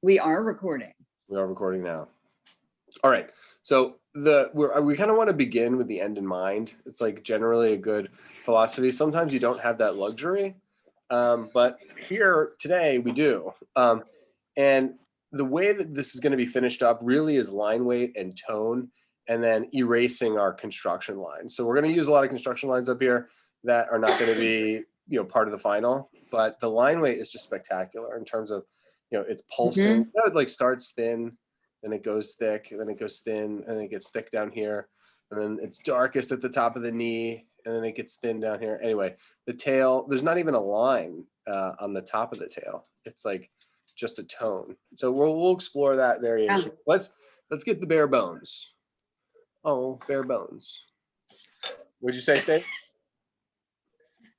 We are recording. We are recording now. All right. So we kind of want to begin with the end in mind. It's like generally a good philosophy. Sometimes you don't have that luxury, but here today we do. And the way that this is going to be finished up really is line weight and tone, and then erasing our construction lines. So we're going to use a lot of construction lines up here that are not going to be, part of the final. But the line weight is just spectacular in terms of, it's pulsing. It like starts thin, then it goes thick, and then it goes thin, and then it gets thick down here, and then it's darkest at the top of the knee, and then it gets thin down here. Anyway, the tail, there's not even a line on the top of the tail. It's like just a tone. So we'll explore that variation. Let's get the bare bones. Oh, bare bones. Would you say, Steve?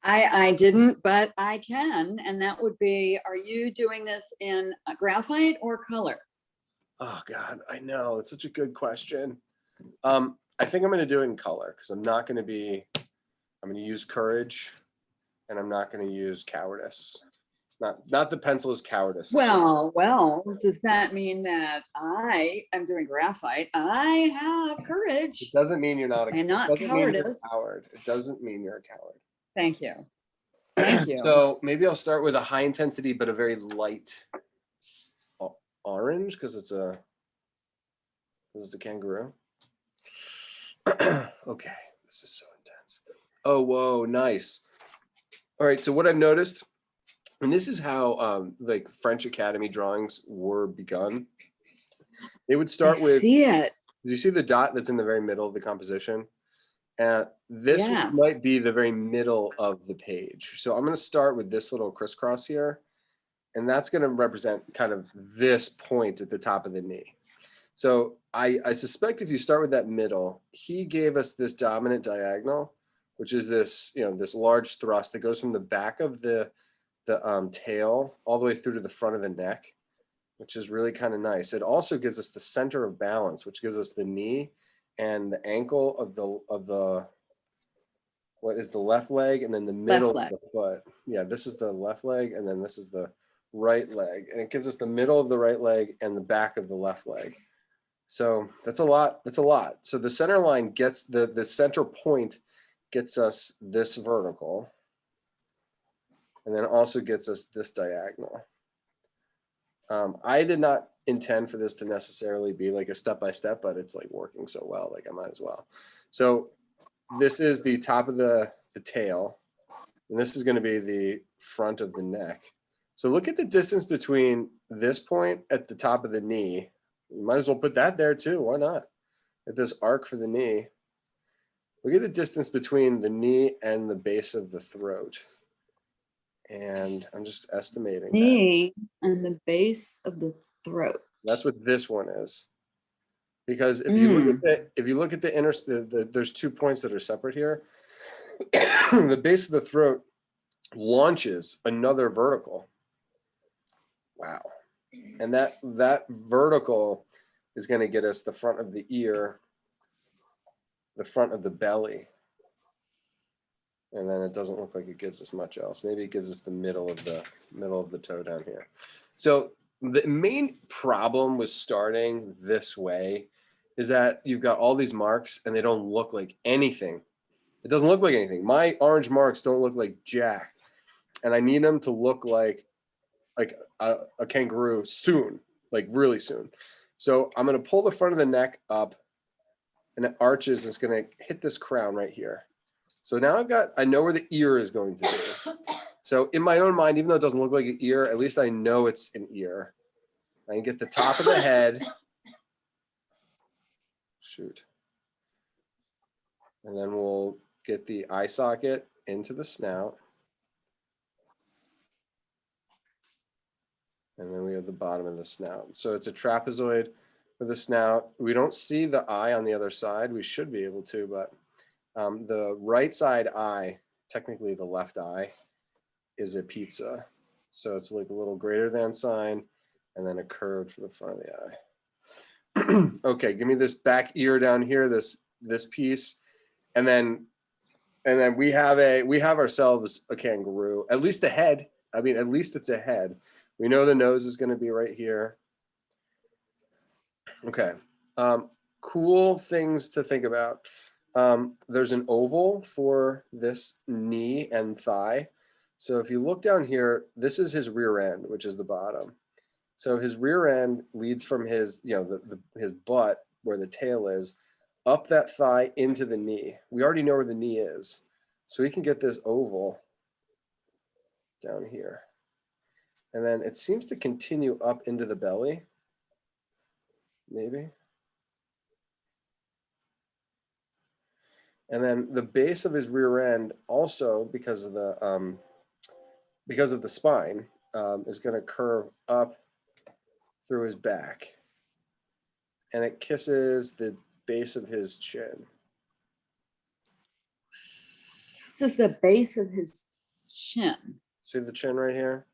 I didn't, but I can, and that would be, are you doing this in graphite or color? Oh God, I know. It's such a good question. I think I'm going to do it in color because I'm going to use courage, and I'm not going to use cowardice. Not the pencil is cowardice. Well, does that mean that I am doing graphite? I have courage. It doesn't mean you're not not cowardice. Coward. It doesn't mean you're a coward. Thank you. Thank you. So maybe I'll start with a high intensity, but a very light orange because this is the kangaroo. Okay, this is so intense. Oh, whoa, nice. All right, so what I've noticed, and this is how like French Academy drawings were begun. They would start with. See it. Do you see the dot that's in the very middle of the composition? This might be the very middle of the page. So I'm going to start with this little crisscross here, and that's going to represent kind of this point at the top of the knee. So I suspect if you start with that middle, he gave us this dominant diagonal, which is this, this large thrust that goes from the back of the tail all the way through to the front of the neck, which is really kind of nice. It also gives us the center of balance, which gives us the knee and the ankle of the what is the left leg, and then the middle of the foot. Yeah, this is the left leg, and then this is the right leg, and it gives us the middle of the right leg and the back of the left leg. So that's a lot. So the center line gets the center point gets us this vertical, and then also gets us this diagonal. I did not intend for this to necessarily be like a step-by-step, but it's like working so well, like I might as well. So this is the top of the tail, and this is going to be the front of the neck. So look at the distance between this point at the top of the knee. You might as well put that there too. Why not? At this arc for the knee. Look at the distance between the knee and the base of the throat. And I'm just estimating knee and the base of the throat. That's what this one is. Because if you look at the inner, there's 2 points that are separate here. The base of the throat launches another vertical. Wow. And that vertical is going to get us the front of the ear, the front of the belly. And then it doesn't look like it gives us much else. Maybe it gives us the middle of the toe down here. So the main problem with starting this way is that you've got all these marks and they don't look like anything. It doesn't look like anything. My orange marks don't look like jack. And I need them to look like a kangaroo soon, like really soon. So I'm going to pull the front of the neck up, and it arches, and it's going to hit this crown right here. So now I know where the ear is going to be. So in my own mind, even though it doesn't look like an ear, at least I know it's an ear. I can get the top of the head. Shoot. And then we'll get the eye socket into the snout. And then we have the bottom of the snout. So it's a trapezoid with a snout. We don't see the eye on the other side. We should be able to, but the right side eye, technically the left eye, is a pizza. So it's like a little greater than sign and then a curve for the front of the eye. Okay, give me this back ear down here, this piece. And then we have ourselves a kangaroo, at least a head. I mean, at least it's a head. We know the nose is going to be right here. Okay. Cool things to think about. There's an oval for this knee and thigh. So if you look down here, this is his rear end, which is the bottom. So his rear end leads from his, his butt, where the tail is, up that thigh into the knee. We already know where the knee is. So we can get this oval down here. And then it seems to continue up into the belly, maybe. And then the base of his rear end, also because of the spine, is going to curve up through his back, and it kisses the base of his chin. This is the base of his chin. See the chin right here?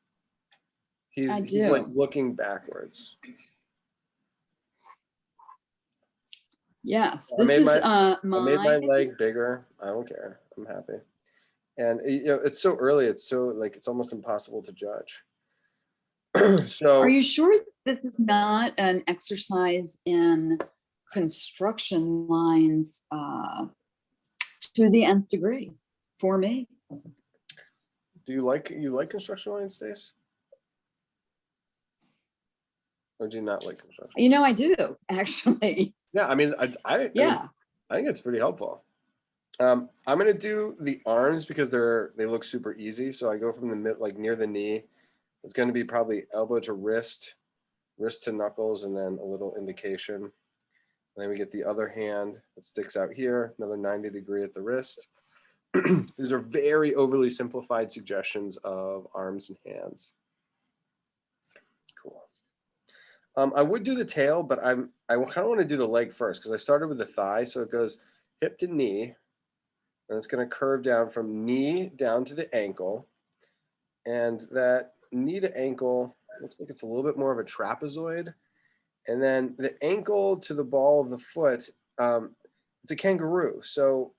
He's like looking backwards. Yes, I made my leg bigger. I don't care. I'm happy. And it's so early. It's so it's almost impossible to judge. So, are you sure this is not an exercise in construction lines to the nth degree for me? Do you like construction lines, Stace? Or do you not like construction? I do actually. Yeah, I mean, I think it's pretty helpful. I'm gonna do the arms because they look super easy. So I go from the mid, near the knee. It's going to be probably elbow to wrist, wrist to knuckles, and then a little indication. And then we get the other hand that sticks out here, another 90-degree at the wrist. These are very overly simplified suggestions of arms and hands. Cool. I would do the tail, but I kind of want to do the leg first because I started with the thigh. So it goes hip to knee, and it's going to curve down from knee down to the ankle. And that knee to ankle looks like it's a little bit more of a trapezoid. And then the ankle to the ball of the foot, it's a kangaroo. So,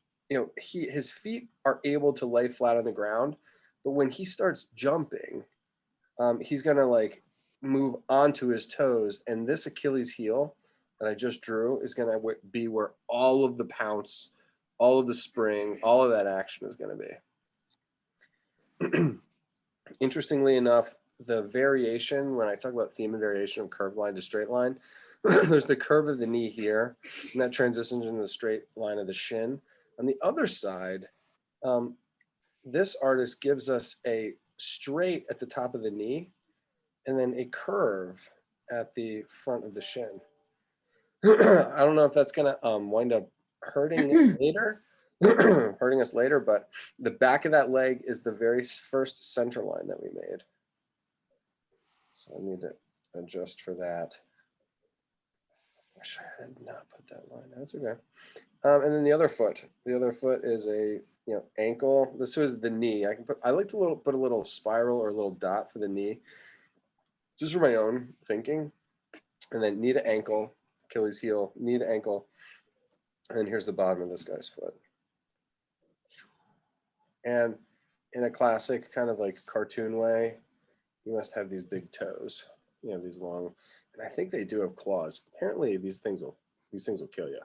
his feet are able to lay flat on the ground, but when he starts jumping, he's going to move onto his toes. And this Achilles heel that I just drew is going to be where all of the pounce, all of the spring, all of that action is going to be. Interestingly enough, the variation, when I talk about theme and variation of curved line to straight line, there's the curve of the knee here, and that transitions into the straight line of the shin. On the other side, this artist gives us a straight at the top of the knee, and then a curve at the front of the shin. I don't know if that's going to wind up hurting later. Hurting us later, but the back of that leg is the very first center line that we made. So I need to adjust for that. Wish I had not put that line. That's okay. And then the other foot. The other foot is a ankle. This was the knee. I like to put a little spiral or a little dot for the knee, just for my own thinking. And then knee to ankle, Achilles heel, knee to ankle, and then here's the bottom of this guy's foot. And in a classic kind of cartoon way, you must have these big toes, these long, and I think they do have claws. Apparently these things will kill you.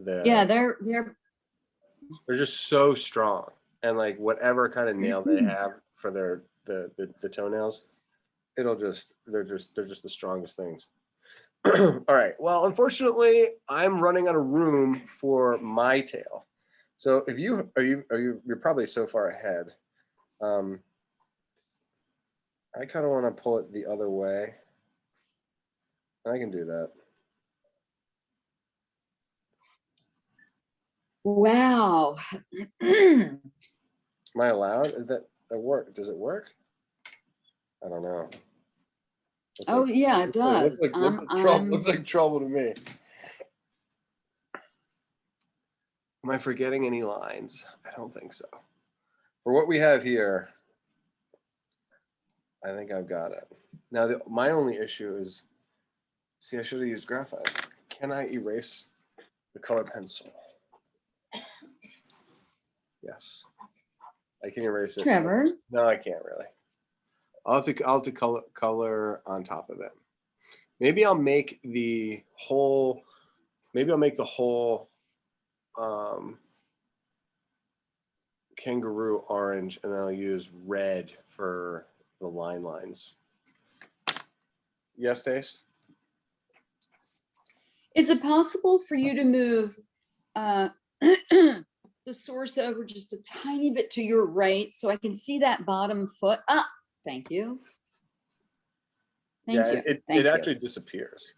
They're just so strong, and whatever kind of nail they have for the toenails, they're just the strongest things. All right. Well, unfortunately, I'm running out of room for my tail. So if you're probably so far ahead. I kind of want to pull it the other way. I can do that. Wow. Am I allowed? Is that work? Does it work? I don't know. Yeah, it does. Looks like trouble to me. Am I forgetting any lines? I don't think so. For what we have here, I think I've got it. Now, my only issue is, see, I should have used graphite. Can I erase the color pencil? Yes. I can erase it. Trevor? No, I can't really. I'll have to color on top of it. Maybe I'll make the whole, kangaroo orange, and then I'll use red for the lines. Yes, Stace? Is it possible for you to move the source over just a tiny bit to your right so I can see that bottom foot? Ah, thank you. Thank you. It actually disappears.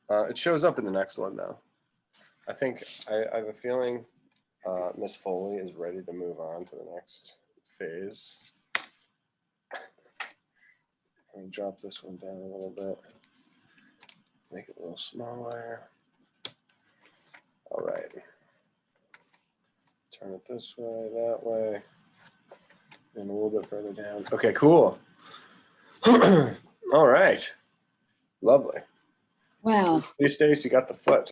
It shows up in the next one though. I think I have a feeling Miss Foley is ready to move on to the next phase. Let me drop this one down a little bit. Make it a little smaller. All right. Turn it this way, that way, and a little bit further down. Okay, cool. All right. Lovely. Wow. Hey, Stace, you got the foot.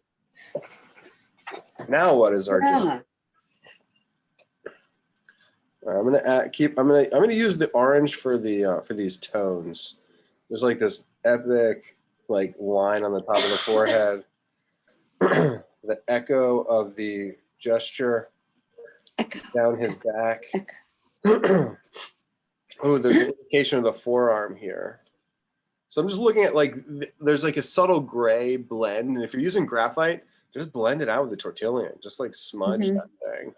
Now what is our job? I'm gonna use the orange for these tones. There's like this epic like line on the top of the forehead. The echo of the gesture down his back. Oh, there's an indication of the forearm here. So I'm just looking at like, there's like a subtle gray blend. And if you're using graphite, just blend it out with the tortillon. Just like smudge that thing.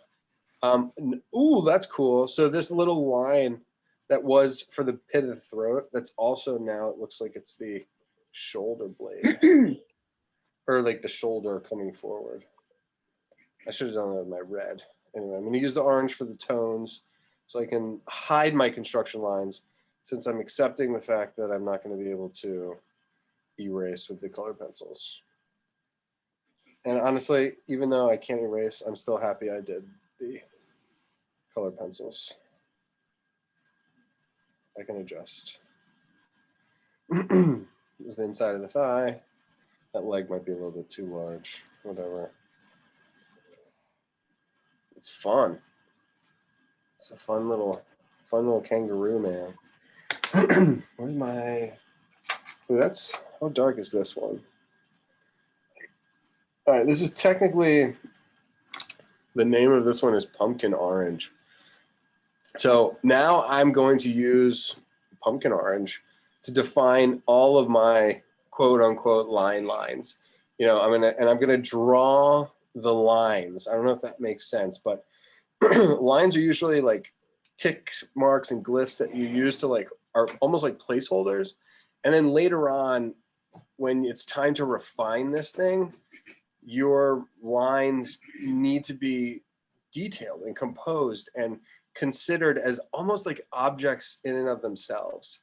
Ooh, that's cool. So this little line that was for the pit of the throat, that's also now, it looks like it's the shoulder blade. Or like the shoulder coming forward. I should have done that with my red. Anyway, I'm going to use the orange for the tones so I can hide my construction lines, since I'm accepting the fact that I'm not going to be able to erase with the color pencils. And honestly, even though I can't erase, I'm still happy I did the color pencils. I can adjust. This is the inside of the thigh. That leg might be a little bit too large, whatever. It's fun. It's a fun little kangaroo, man. Where's my, ooh, that's, how dark is this one? All right, this is technically, the name of this one is Pumpkin Orange. So now I'm going to use Pumpkin Orange to define all of my quote unquote lines. You know, I'm gonna draw the lines. I don't know if that makes sense, but lines are usually like tick marks and glyphs that you use to like, are almost like placeholders. And then later on, when it's time to refine this thing, your lines need to be detailed and composed and considered as almost like objects in and of themselves.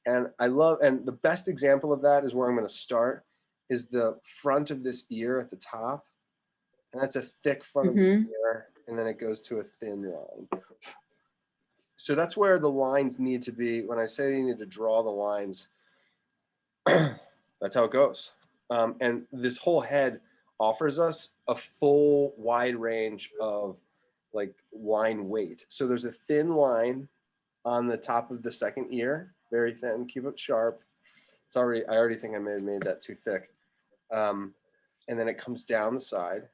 And and the best example of that is where I'm going to start, is the front of this ear at the top. And that's a thick front of the ear, and then it goes to a thin line. So that's where the lines need to be. When I say you need to draw the lines, that's how it goes. And this whole head offers us a full wide range of like line weight. So there's a thin line on the top of the second ear, very thin, keep it sharp. I already think I may have made that too thick. And then it comes down the side.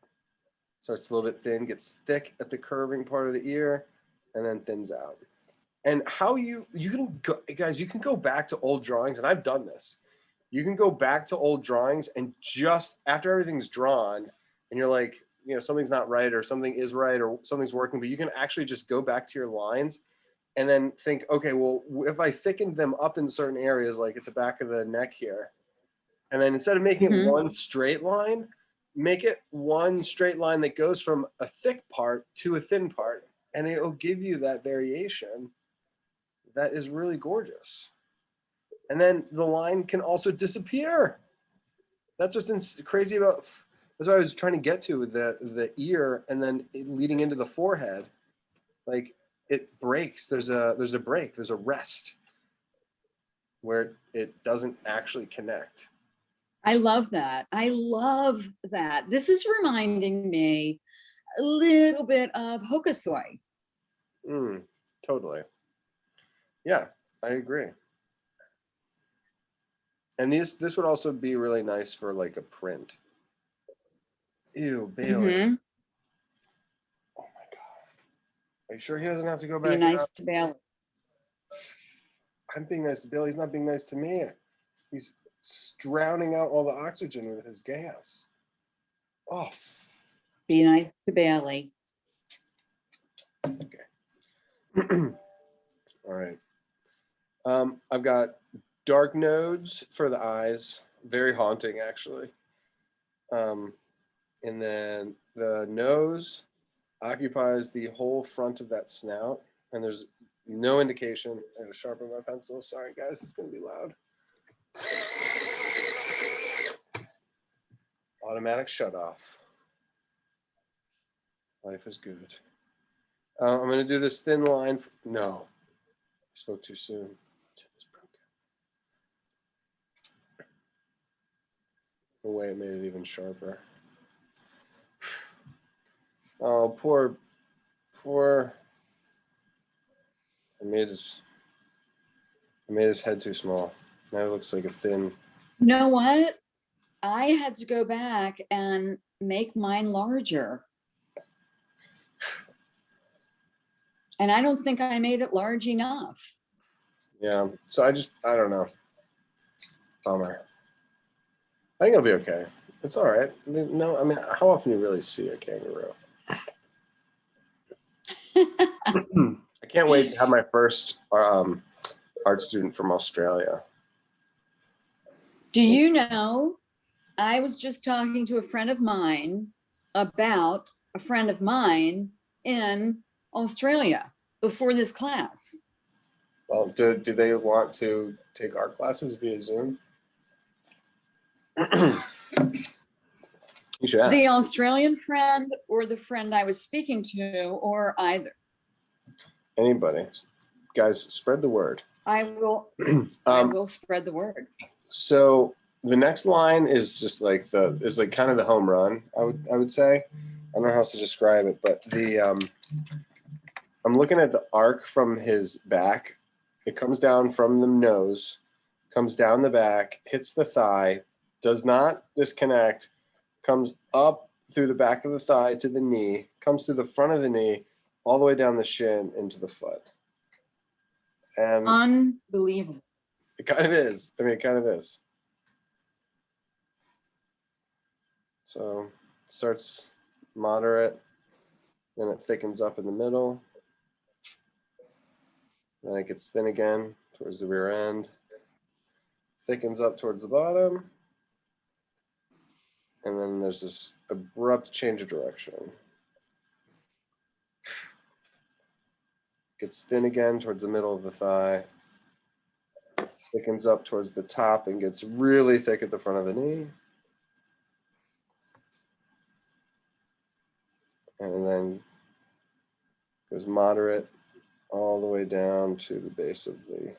Starts a little bit thin, gets thick at the curving part of the ear, and then thins out. And how you can go, guys, you can go back to old drawings, and I've done this. You can go back to old drawings, and just after everything's drawn, and you're like, you know, something's not right, or something is right, or something's working, but you can actually just go back to your lines and then think, okay, well, if I thickened them up in certain areas, like at the back of the neck here, and then instead of making it one straight line, make it one straight line that goes from a thick part to a thin part, and it'll give you that variation that is really gorgeous. And then the line can also disappear. That's what's crazy about, that's what I was trying to get to with the ear, and then leading into the forehead. Like, it breaks, there's a break, there's a rest where it doesn't actually connect. I love that. I love that. This is reminding me a little bit of Hokusoi. Totally. Yeah, I agree. And this would also be really nice for like a print. Ew, Bailey. Mm-hmm. Oh my God. Are you sure he doesn't have to go Be back nice out? to Bailey. I'm being nice to Bailey. He's not being nice to me. He's drowning out all the oxygen with his gas. Oh. Be nice to Bailey. Okay. All right. I've got dark nodes for the eyes. Very haunting, actually. And then the nose occupies the whole front of that snout. And there's no indication. I'm going to sharpen my pencil. Sorry, guys. It's going to be loud. Automatic shut off. Life is good. I'm going to do this thin line. No, I spoke too soon. The way it made it even sharper. Oh, poor. I made his head too small. Now it looks like a thin. You know what? I had to go back and make mine larger. And I don't think I made it large enough. Yeah. So I don't know. Bummer. I think it'll be okay. It's all right. No, I mean, how often do you really see a kangaroo? I can't wait to have my first art student from Australia. Do you know, I was just talking to a friend of mine about a friend of mine in Australia before this class. Well, do they want to take art classes via Zoom? You should ask. The Australian friend or the friend I was speaking to, or either. Anybody. Guys, spread the word. I will spread the word. So the next line is just like kind of the home run, I would say. I don't know how else to describe it, but I'm looking at the arc from his back. It comes down from the nose, comes down the back, hits the thigh, does not disconnect, comes up through the back of the thigh to the knee, comes through the front of the knee, all the way down the shin into the foot. And unbelievable. It kind of is. I mean, it kind of is. So it starts moderate, then it thickens up in the middle. Then it gets thin again towards the rear end. Thickens up towards the bottom. And then there's this abrupt change of direction. Gets thin again towards the middle of the thigh. Thickens up towards the top and gets really thick at the front of the knee. And then goes moderate all the way down to the base of the.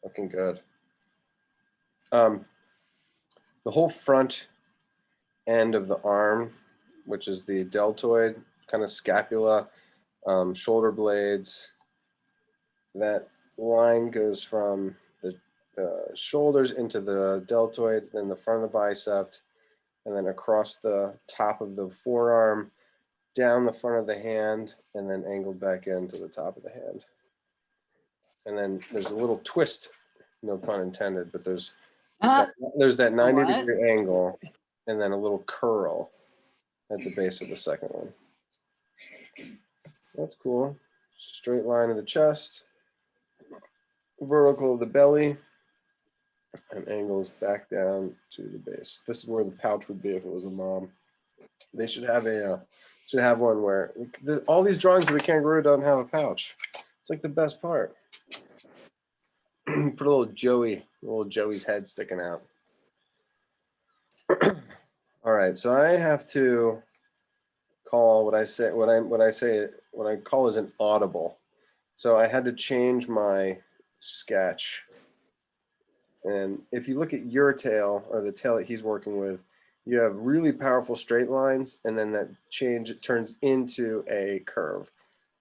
Looking good. The whole front end of the arm, which is the deltoid, kind of scapula, shoulder blades, that line goes from the shoulders into the deltoid, then the front of the bicep, and then across the top of the forearm, down the front of the hand, and then angled back into the top of the hand. And then there's a little twist, no pun intended, but there's that 90-degree angle, and then a little curl at the base of the second one. So that's cool. Straight line of the chest, vertical of the belly, and angles back down to the base. This is where the pouch would be if it was a mom. They should have one where all these drawings of the kangaroo don't have a pouch. It's like the best part. Put a little Joey's head sticking out. All right, so I have to call what I call as an audible. So I had to change my sketch. And if you look at your tail, or the tail that he's working with, you have really powerful straight lines, and then that change, it turns into a curve.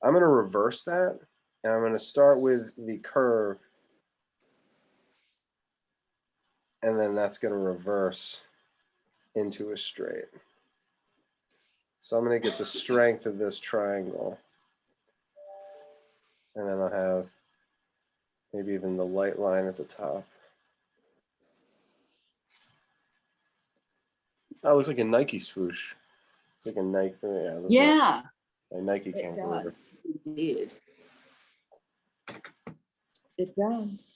I'm going to reverse that, and I'm going to start with the curve, and then that's going to reverse into a straight. So I'm going to get the strength of this triangle, and then I'll have maybe even the light line at the top. Oh, it looks like a Nike swoosh. It's like a Nike. Yeah. A Nike It Kangaroo. does, indeed. It does.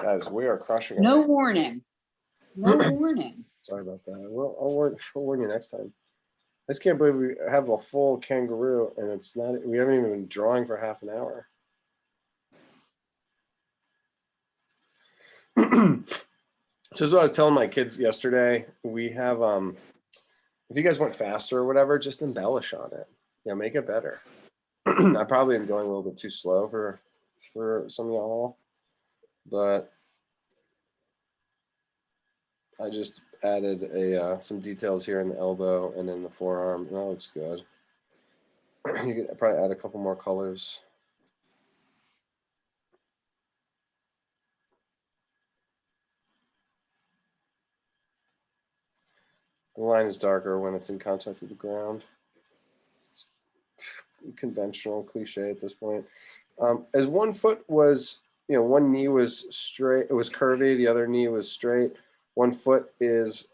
Guys, we are crushing it. No warning. No warning. Sorry about that. Well, I'll warn you next time. I just can't believe we have a full Kangaroo and it's not. We haven't even been drawing for half an hour. So this is what I was telling my kids yesterday. We have if you guys want faster or whatever, just embellish on it. You know, make it better. I probably am going a little bit too slow for some of y'all, but I just added a some details here in the elbow and in the forearm, and that looks good. You could probably add a couple more colors. The line is darker when it's in contact with the ground. It's conventional, cliche at this point. As one foot was, you know, one knee was straight, it was curvy, the other knee was straight. One foot is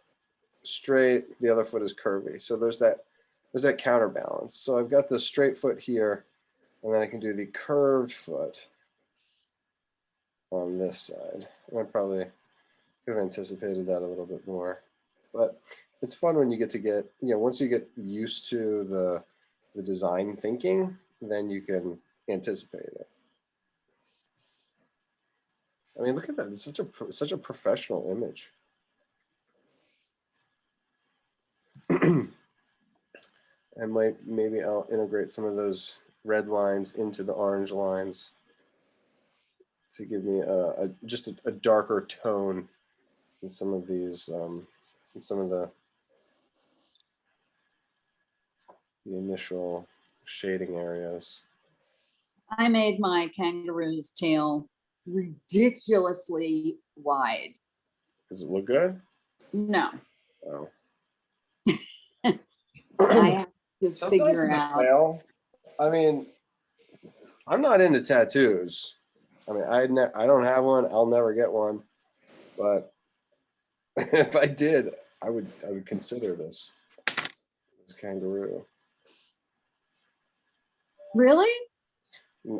straight, the other foot is curvy. So there's that counterbalance. So I've got the straight foot here, and then I can do the curved foot on this side. And I probably could have anticipated that a little bit more. But it's fun when you get, you know, once you get used to the design thinking, then you can anticipate it. I mean, look at that. It's such a professional image. And maybe I'll integrate some of those red lines into the orange lines to give me just a darker tone in some of these, in some of the initial shading areas. I made my kangaroo's tail ridiculously wide. Does it look good? No. Oh. I have to figure out. Tail, I mean, I'm not into tattoos. I mean, I don't have one. I'll never get one. But if I did, I would consider this kangaroo. Really?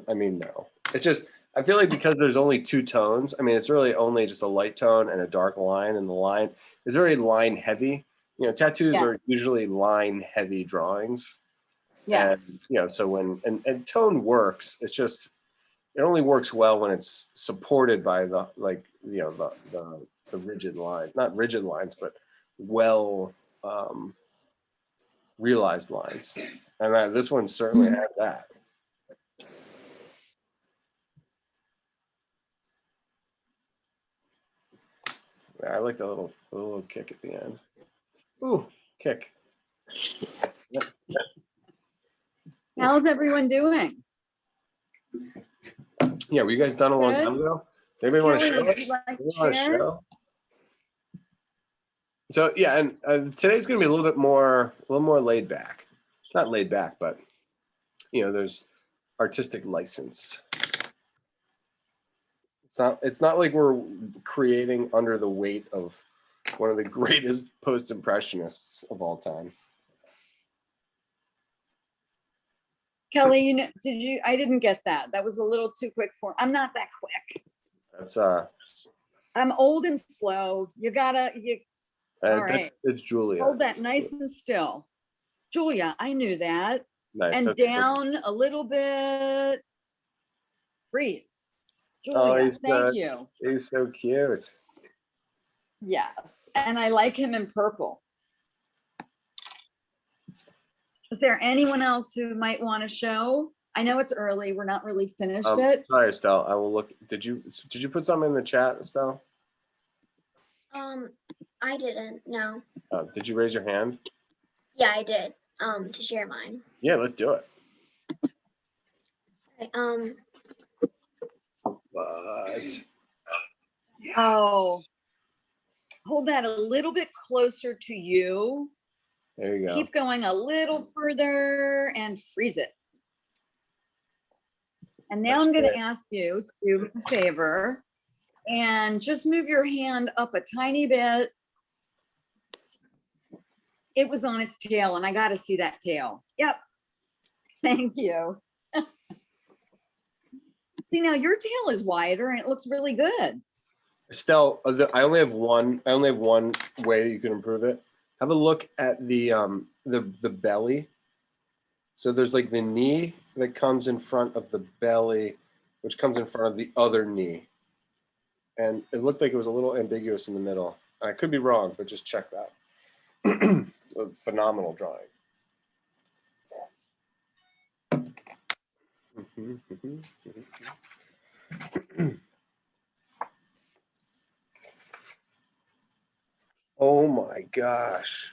I mean, no. It's just, I feel like because there's only two tones, I mean, it's really only just a light tone and a dark line, and the line is very line heavy. You know, tattoos are usually line heavy drawings. Yes. And, you know, so when, and tone works, it's just, it only works well when it's supported by the, like, you know, the rigid line, not rigid lines, but well realized lines. And this one certainly has that. I like the little kick at the end. Ooh, kick. How's everyone doing? Yeah, were you guys done a long time ago? Anybody want to show it? Like share? So yeah, and today's gonna be a little more laid back. Not laid back, but you know, there's artistic license. It's not like we're creating under the weight of one of the greatest post-impressionists of all time. Kelly, you know, I didn't get that. That was a little too quick for, I'm not that quick. That's I'm old and slow. You gotta, all right. It's Julia. Hold that nice and still. Julia, I knew that. Nice. And down a little bit. Freeze. Julia, thank you. He's so cute. Yes, and I like him in purple. Is there anyone else who might want to show? I know it's early. We're not really finished it. Sorry, Estelle. I will look. Did you put something in the chat, Estelle? I didn't. No. Did you raise your hand? Yeah, I did. To share mine. Yeah, let's do it. Okay, But Oh, hold that a little bit closer to you. there you go. Keep going a little further and freeze it. And now I'm going to ask you to do me a favor and just move your hand up a tiny bit. It was on its tail, and I got to see that tail. Yep. Thank you. See, now your tail is wider and it looks really good. Estelle, I only have one way that you can improve it. Have a look at the belly. So there's like the knee that comes in front of the belly, which comes in front of the other knee. And it looked like it was a little ambiguous in the middle. I could be wrong, but just check that. A phenomenal drawing. Oh my gosh.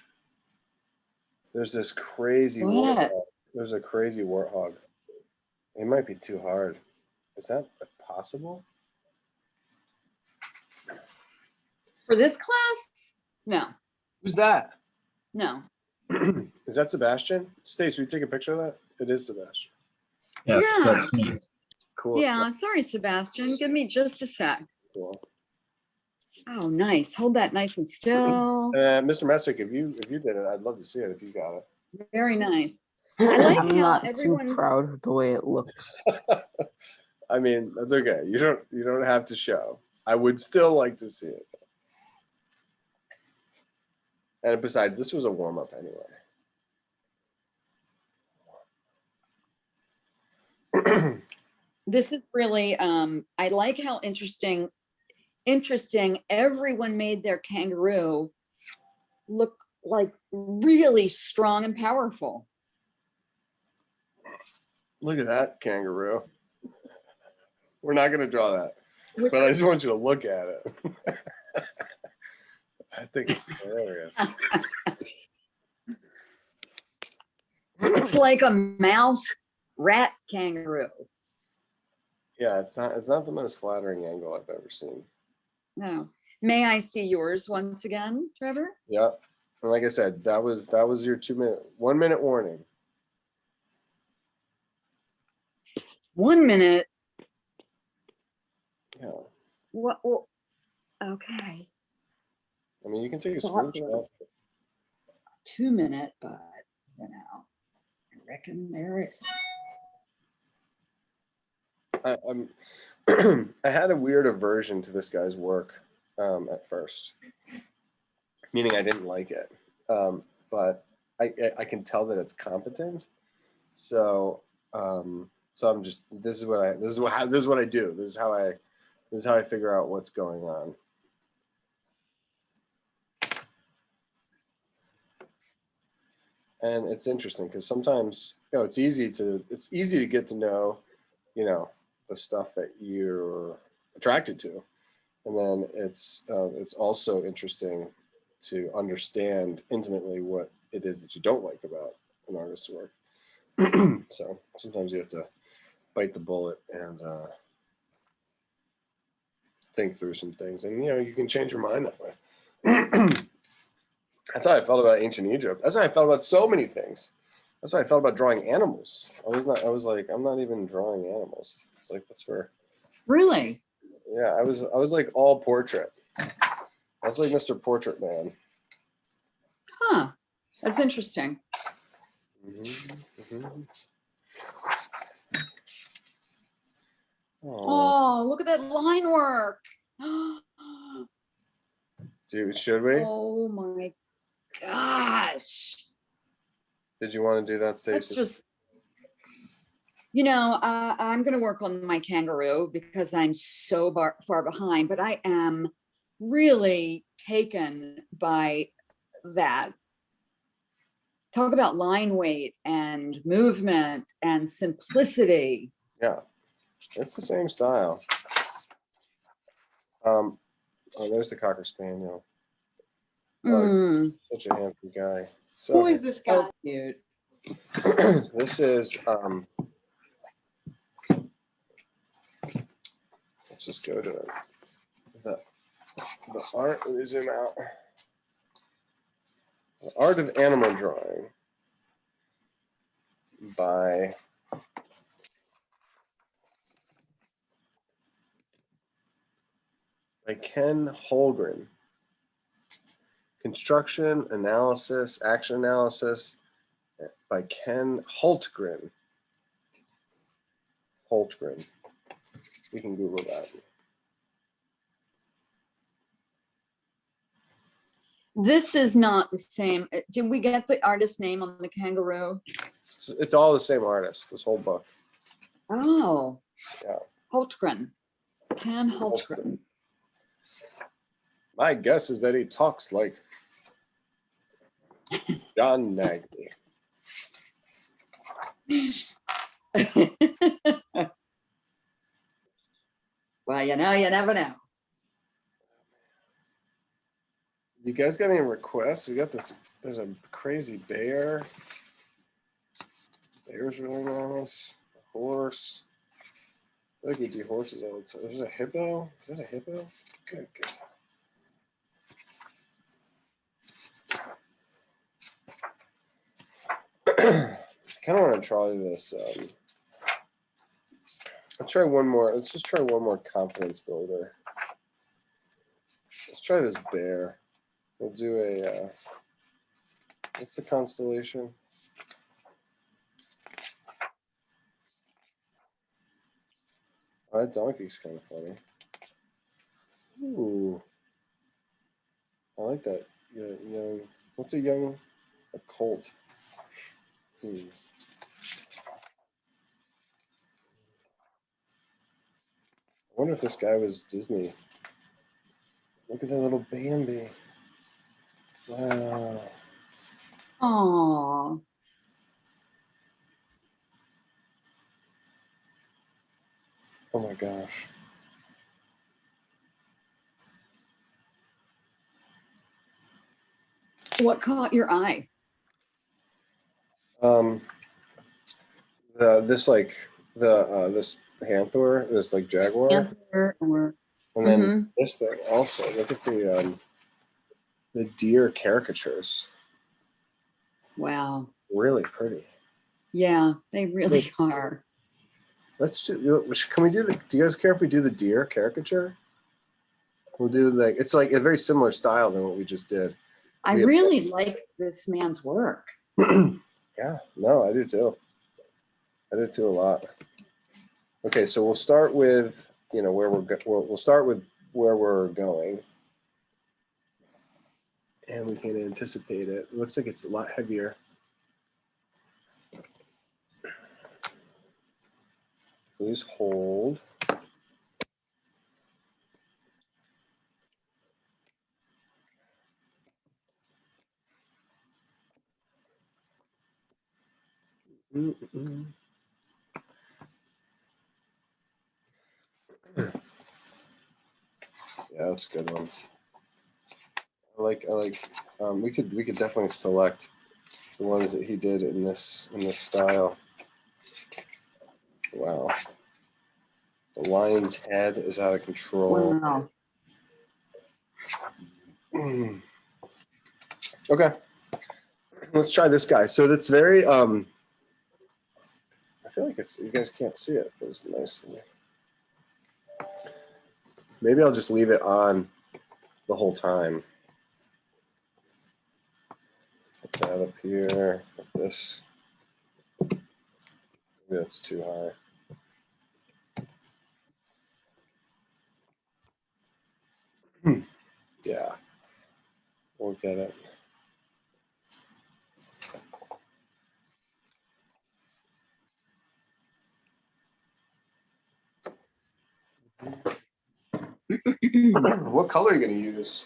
There's this crazy warthog. There's a crazy warthog. It might be too hard. Is that possible? For this class? No. Who's that? No. Is that Sebastian? Stace, will you take a picture of that? It is Sebastian. Yes, Yeah. that's me. Cool. Yeah, stuff. sorry, Sebastian. Give me just a sec. Cool. Oh, nice. Hold that nice and still. Mr. Messick, if you did it, I'd love to see it if you got it. Very nice. I like I'm how not everyone... too proud of the way it looks. I mean, that's okay. You don't have to show. I would still like to see it. And besides, this was a warm-up anyway. This is really, I like how interesting everyone made their kangaroo look like really strong and powerful. Look at that kangaroo. We're not going to draw that, but I just want you to look at it. I think it's hilarious. It's like a mouse rat kangaroo. Yeah, it's not the most flattering angle I've ever seen. No. May I see yours once again, Trevor? Yep. And like I said, that was your 1 minute warning. 1 minute. Yeah. What? Okay. I mean, you can take a screenshot. 2 minute, but you know, I reckon there is. I had a weird aversion to this guy's work at first, meaning I didn't like it, but I can tell that it's competent. So I'm just this is what I do. This is how I figure out what's going on. And it's interesting because sometimes it's easy to get to know the stuff that you're attracted to, and then it's also interesting to understand intimately what it is that you don't like about an artist's work. So sometimes you have to bite the bullet and think through some things, and you can change your mind that way. That's how I felt about ancient Egypt. That's how I felt about so many things. That's how I felt about drawing animals. I was like, I'm not even drawing animals. It's like, that's for. Really? Yeah, I was like all portrait. I was like Mr. Portrait Man. Huh. That's interesting. Oh, look at that line work. Dude, should we? Oh my gosh. Did you want to do that, Stacey? That's just, I'm going to work on my kangaroo because I'm so far behind, but I am really taken by that. Talk about line weight and movement and simplicity. Yeah, it's the same style. Oh, there's the Cocker Spaniel. Mm. Such a handsome guy. So Who is this guy? Cute. this is let's just go to the art. Let me zoom out. The Art of Animal Drawing by Ken Holgren. Construction Analysis, Action Analysis by Ken Holtgren. Holtgren. You can Google that. This is not the same. Did we get the artist name on the kangaroo? It's all the same artist, this whole book. Oh. Yeah. Holtgren. Ken Holtgren. My guess is that he talks like John Nagby. Well, you know, you never know. You guys got any requests? We got this. There's a crazy bear. Bear's really nice. A horse. I feel like you do horses all the time. There's a hippo. Is that a hippo? Good, good. I kind of want to try this. Let's try one more. Let's just try one more confidence builder. Let's try this bear. We'll do a. What's the constellation? Oh, that donkey's kind of funny. Ooh. I like that. Yeah, young. What's a young? A colt. I wonder if this guy was Disney. Look at that little Bambi. Wow. Oh. Oh my gosh. What caught your eye? This panther, this like jaguar, Panther or and then this thing also. Look at the deer caricatures. wow. Really pretty. Yeah, they really are. Let's do. Can we do the? Do you guys care if we do the deer caricature? We'll do like it's like a very similar style than what we just did. I really like this man's work. Yeah, no, I do too. I do too a lot. Okay, so we'll start with where we'll start with where we're going, and we can anticipate it. It looks like it's a lot heavier. Please hold. Yeah, that's a good one. I like. We could definitely select the ones that he did in this style. Wow. The lion's head is out of control. Wow. Okay. Let's try this guy. So that's very I feel like you guys can't see it, but it's nice. Maybe I'll just leave it on the whole time. Put that up here. Put this. Maybe that's too high. Yeah. We'll get it. What color are you going to use?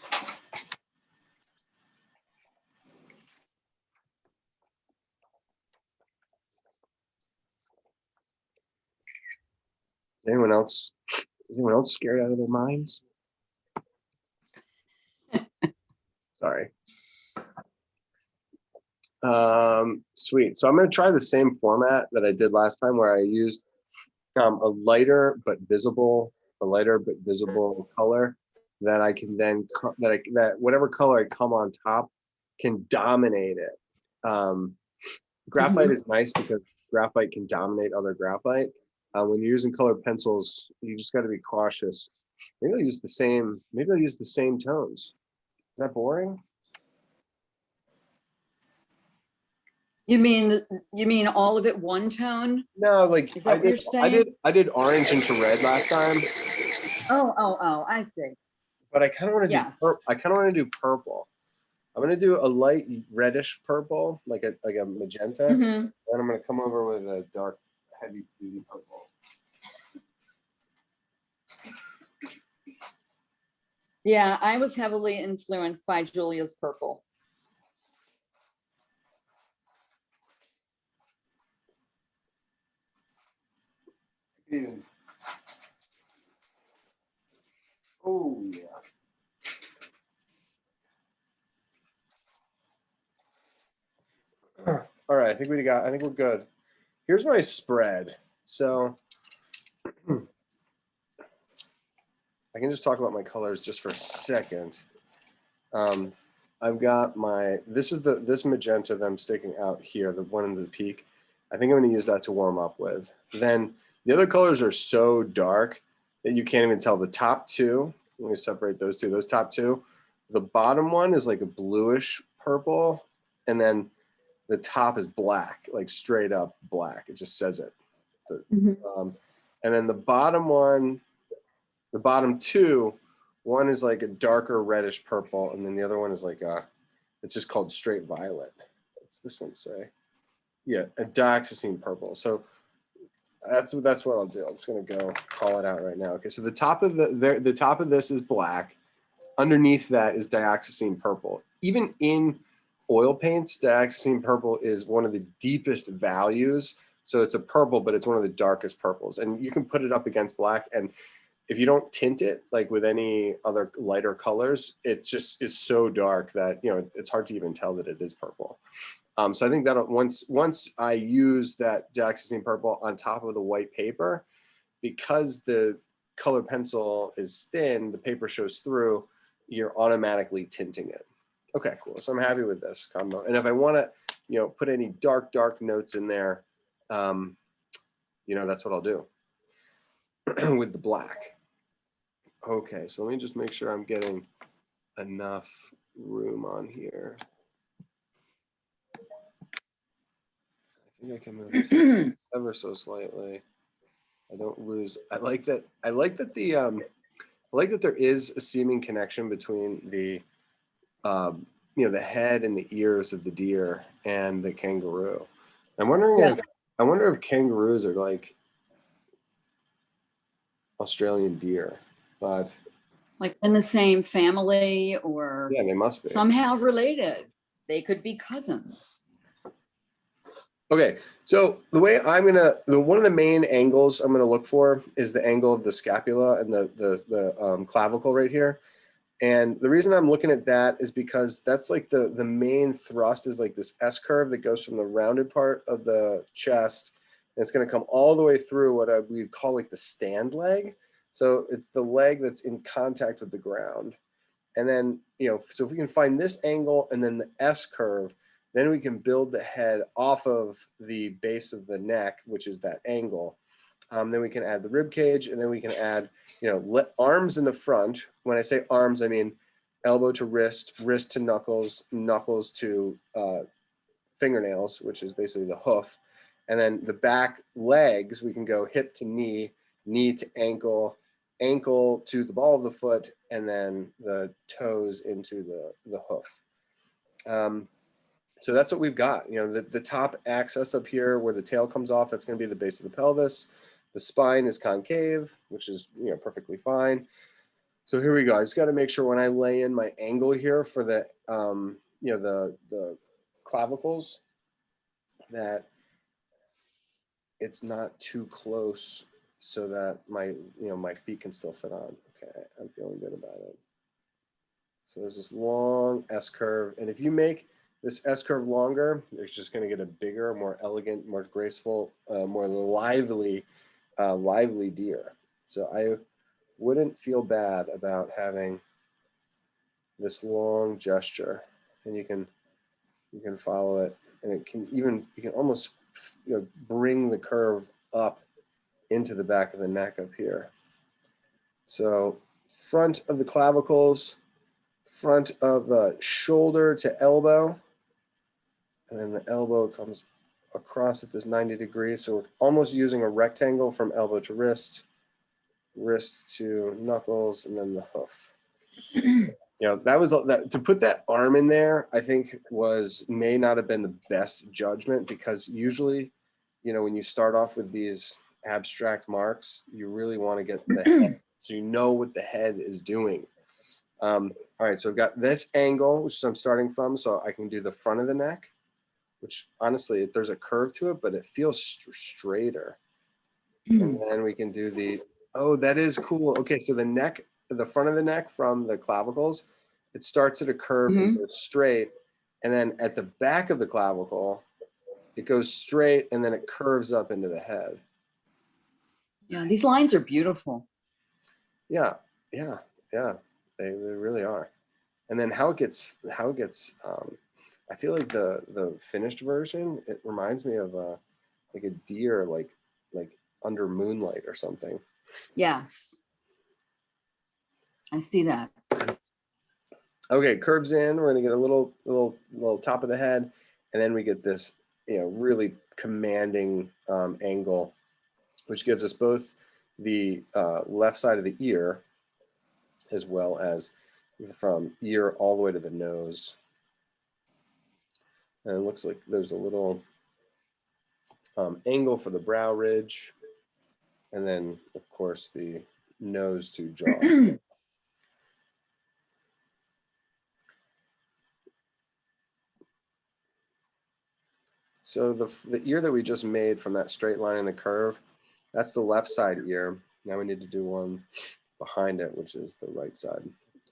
Is anyone else scared out of their minds? Sorry. Sweet. So I'm going to try the same format that I did last time where I used a lighter but visible color that I can then, that whatever color I come on top can dominate it. Graphite is nice because graphite can dominate other graphite. When you're using colored pencils, you just got to be cautious. Maybe I'll use the same, tones. Is that boring? You mean all of it one tone? No, like Is that what you're saying? I did orange into red last time, Oh, I see. but I kind of want to Yes. do purple. I'm gonna do a light reddish purple, like a magenta, Mhm. and I'm gonna come over with a dark, heavy duty purple. Yeah, I was heavily influenced by Julia's purple. Oh yeah. All right, I think we're good. Here's my spread. So I can just talk about my colors just for a second. I've got this magenta that I'm sticking out here, the one in the peak. I think I'm going to use that to warm up with. Then the other colors are so dark that you can't even tell. The top two, let me separate those two. Those top two, the bottom one is like a bluish purple, and then the top is black, like straight up black. It just says it. And then the bottom two, one is like a darker reddish purple, and then the other one is like it's just called straight violet. What's this one say? Yeah, a dioxazine purple. So that's what I'll do. I'm just gonna go call it out right now. Okay, so the top of the top of this is black. Underneath that is dioxazine purple. Even in oil paints, dioxazine purple is one of the deepest values. So it's a purple, but it's one of the darkest purples. And you can put it up against black, and if you don't tint it like with any other lighter colors, it just is so dark that it's hard to even tell that it is purple. So I think that once I use that dioxazine purple on top of the white paper, because the color pencil is thin, the paper shows through, you're automatically tinting it. Okay, cool. So I'm happy with this combo. And if I want to, put any dark notes in there, that's what I'll do with the black. Okay, so let me just make sure I'm getting enough room on here. I think I can move this ever so slightly. I don't lose. I like that there is a seeming connection between the the head and the ears of the deer and the kangaroo. I'm wondering I wonder if kangaroos are like Australian deer, but like in the same family, or yeah, they must be somehow related. They could be cousins. Okay, so one of the main angles I'm gonna look for is the angle of the scapula and the clavicle right here. And the reason I'm looking at that is because that's like the main thrust is like this S curve that goes from the rounded part of the chest, and it's gonna come all the way through what we call like the stand leg. So it's the leg that's in contact with the ground. And then, so if we can find this angle and then the S curve, then we can build the head off of the base of the neck, which is that angle. Then we can add the rib cage, and then we can add, arms in the front. When I say arms, I mean elbow to wrist, wrist to knuckles, knuckles to fingernails, which is basically the hoof. And then the back legs, we can go hip to knee, knee to ankle, ankle to the ball of the foot, and then the toes into the hoof. So that's what we've got. The top axis up here where the tail comes off, that's going to be the base of the pelvis. The spine is concave, which is perfectly fine. So here we go. I just got to make sure when I lay in my angle here for the the clavicles that it's not too close so that my feet can still fit on. Okay, I'm feeling good about it. So there's this long S curve, and if you make this S curve longer, you're just going to get a bigger, more elegant, more graceful, more lively deer. So I wouldn't feel bad about having this long gesture, and you can follow it, and it can even, you can almost, you know, bring the curve up into the back of the neck up here. So front of the clavicles, front of the shoulder to elbow, and then the elbow comes across at this 90 degrees. So we're almost using a rectangle from elbow to wrist, wrist to knuckles, and then the hoof. You know, that was that, to put that arm in there, I think may not have been the best judgment, because usually, you know, when you start off with these abstract marks, you really want to get the head, so you know what the head is doing. All right, so I've got this angle, which I'm starting from, so I can do the front of the neck, which honestly, there's a curve to it, but it feels straighter. And then we can do the, oh, that is cool. Okay, so the neck, the front of the neck from the clavicles, it starts at a curve and goes straight. And then at the back of the clavicle, it goes straight and then it curves up into the head. Yeah, these lines are beautiful. Yeah, yeah, yeah, they really are. And then how it gets, I feel like the finished version, it reminds me of like a deer, like under moonlight or something. Yes, I see that. Okay, curves in. We're gonna get a little top of the head, and then we get this, you know, really commanding angle, which gives us both the left side of the ear, as well as from ear all the way to the nose. And it looks like there's a little angle for the brow ridge, and then of course the nose to jaw. So the ear that we just made from that straight line in the curve, that's the left side ear. Now we need to do one behind it, which is the right side.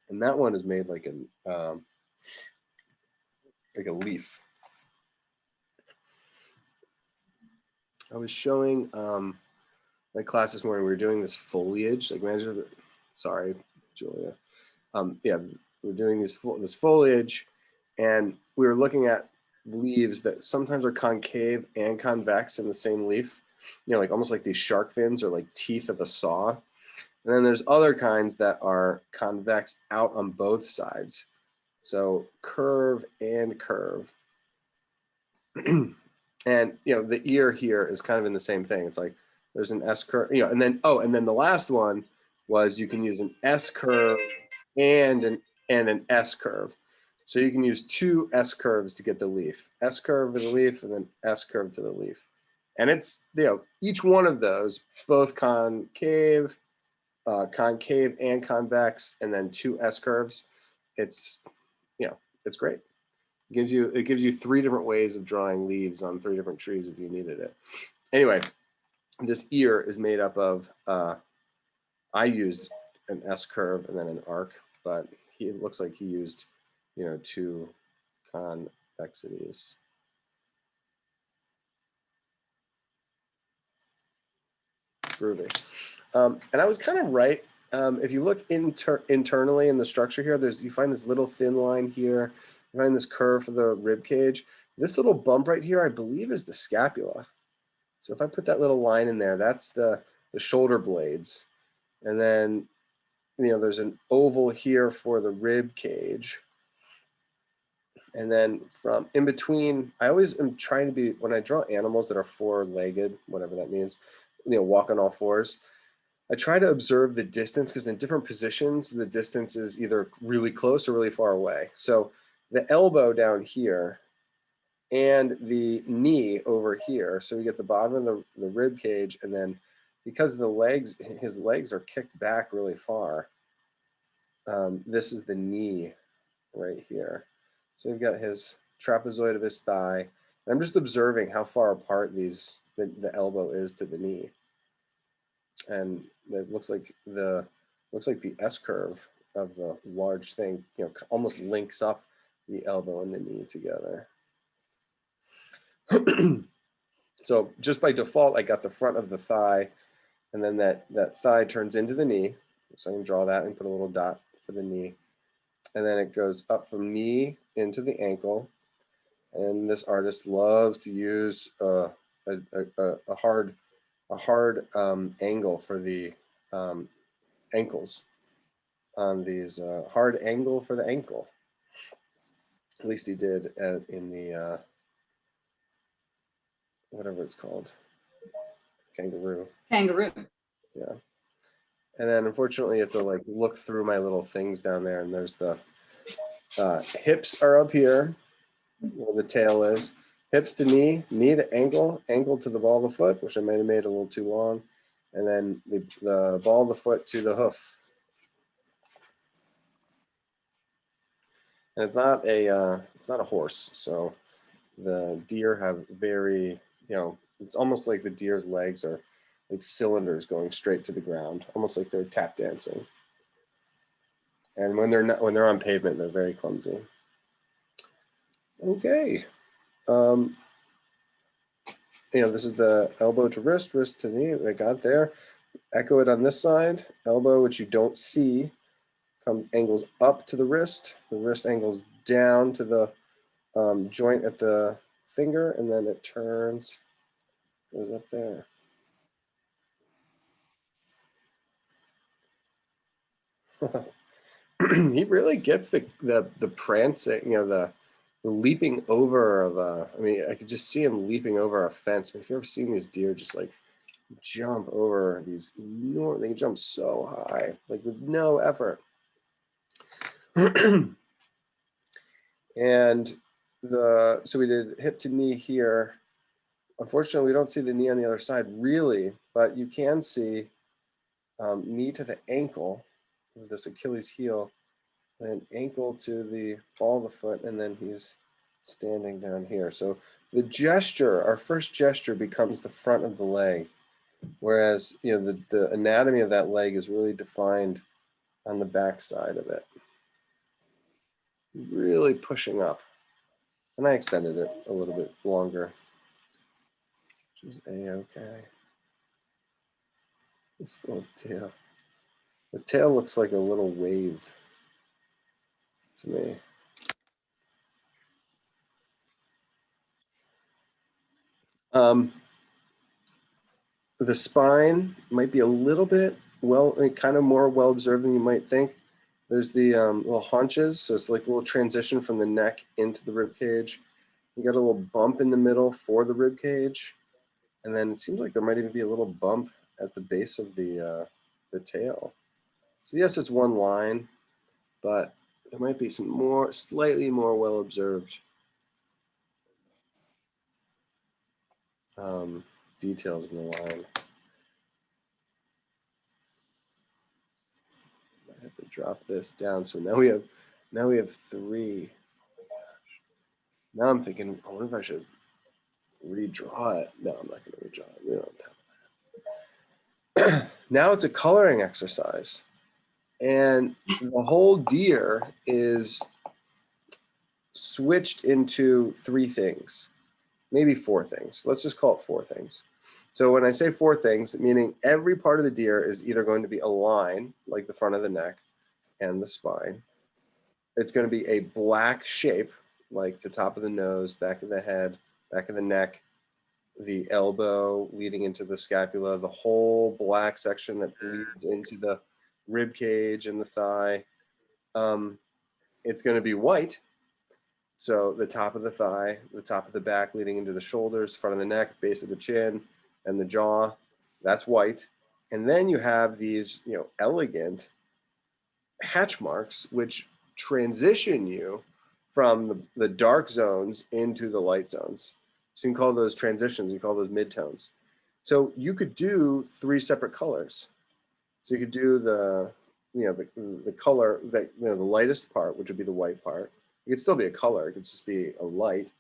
And that one is made like a leaf. I was showing my class this morning, we were doing this foliage, like imagine, sorry, Julia. Yeah, we're doing this foliage, and we were looking at leaves that sometimes are concave and convex in the same leaf, you know, like almost like these shark fins or like teeth of a saw. And then there's other kinds that are convex out on both sides. So curve and curve. And, you know, the ear here is kind of in the same thing. It's like there's an S curve, you know, and then, oh, and then the last one was you can use an S curve and an S curve. So you can use two S curves to get the leaf. S curve to the leaf and then S curve to the leaf. And it's, you know, each one of those, both concave and convex, and then two S curves. It's, you know, it's great. It gives you three different ways of drawing leaves on three different trees if you needed it. Anyway, this ear is made up of, I used an S curve and then an arc, but it looks like he used, you know, two convexities. Groovy. And I was kind of right. If you look internally in the structure here, you find this little thin line here. You find this curve for the rib cage. This little bump right here, I believe, is the scapula. So if I put that little line in there, that's the shoulder blades. And then, you know, there's an oval here for the rib cage. And then from in between, I always am trying to be, when I draw animals that are four-legged, whatever that means, you know, walk on all fours, I try to observe the distance, because in different positions, the distance is either really close or really far away. So the elbow down here and the knee over here. So we get the bottom of the rib cage, and then because the legs, his legs are kicked back really far, this is the knee right here. So we've got his trapezoid of his thigh. And I'm just observing how far apart the elbow is to the knee. And it looks like the S curve of the large thing, you know, almost links up the elbow and the knee together. So just by default, I got the front of the thigh, and then that thigh turns into the knee. So I can draw that and put a little dot for the knee. And then it goes up from knee into the ankle. And this artist loves to use a hard angle for the ankles on these hard angle for the ankle. At least he did in the whatever it's called, Kangaroo. Kangaroo. Yeah. And then unfortunately you have to like look through my little things down there, and there's the hips are up here where the tail is. Hips to knee, knee to ankle, ankle to the ball of the foot, which I might have made a little too long, and then the ball of the foot to the hoof. And it's not a horse, so the deer have very, it's almost like the deer's legs are like cylinders going straight to the ground, almost like they're tap dancing. And when they're on pavement, they're very clumsy. Okay. This is the elbow to wrist, wrist to knee. They got there. Echo it on this side. Elbow, which you don't see, angles up to the wrist. The wrist angles down to the joint at the finger, and then it turns, goes up there. He really gets the prancing, the leaping over of I could just see him leaping over a fence. If you've ever seen these deer just like jump over these enormous, they can jump so high, like with no effort. And so we did hip to knee here. Unfortunately, we don't see the knee on the other side really, but you can see knee to the ankle, this Achilles heel, and ankle to the ball of the foot, and then he's standing down here. So the gesture, our first gesture, becomes the front of the leg, whereas the anatomy of that leg is really defined on the back side of it. Really pushing up. And I extended it a little bit longer, which is a-okay. This little tail. The tail looks like a little wave to me. The spine might be a little bit kind of more well observed than you might think. There's the little haunches, so it's like a little transition from the neck into the rib cage. You got a little bump in the middle for the rib cage, and then it seems like there might even be a little bump at the base of the tail. So yes, it's one line, but there might be some slightly more well observed details in the line. I have to drop this down. So now we have 3. Now I'm thinking, I wonder if I should redraw it. No, I'm not going to redraw it. We don't have that. Now it's a coloring exercise, and the whole deer is switched into 3 things, maybe 4 things. Let's just call it 4 things. So when I say 4 things, meaning every part of the deer is either going to be a line, like the front of the neck and the spine. It's going to be a black shape, like the top of the nose, back of the head, back of the neck, the elbow leading into the scapula, the whole black section that leads into the rib cage and the thigh. It's going to be white. So the top of the thigh, the top of the back leading into the shoulders, front of the neck, base of the chin, and the jaw, that's white. And then you have these, elegant hatch marks, which transition you from the dark zones into the light zones. So you can call those transitions, you call those midtones. So you could do 3 separate colors. So you could do the color that, the lightest part, which would be the white part. It could still be a color, it could just be a light.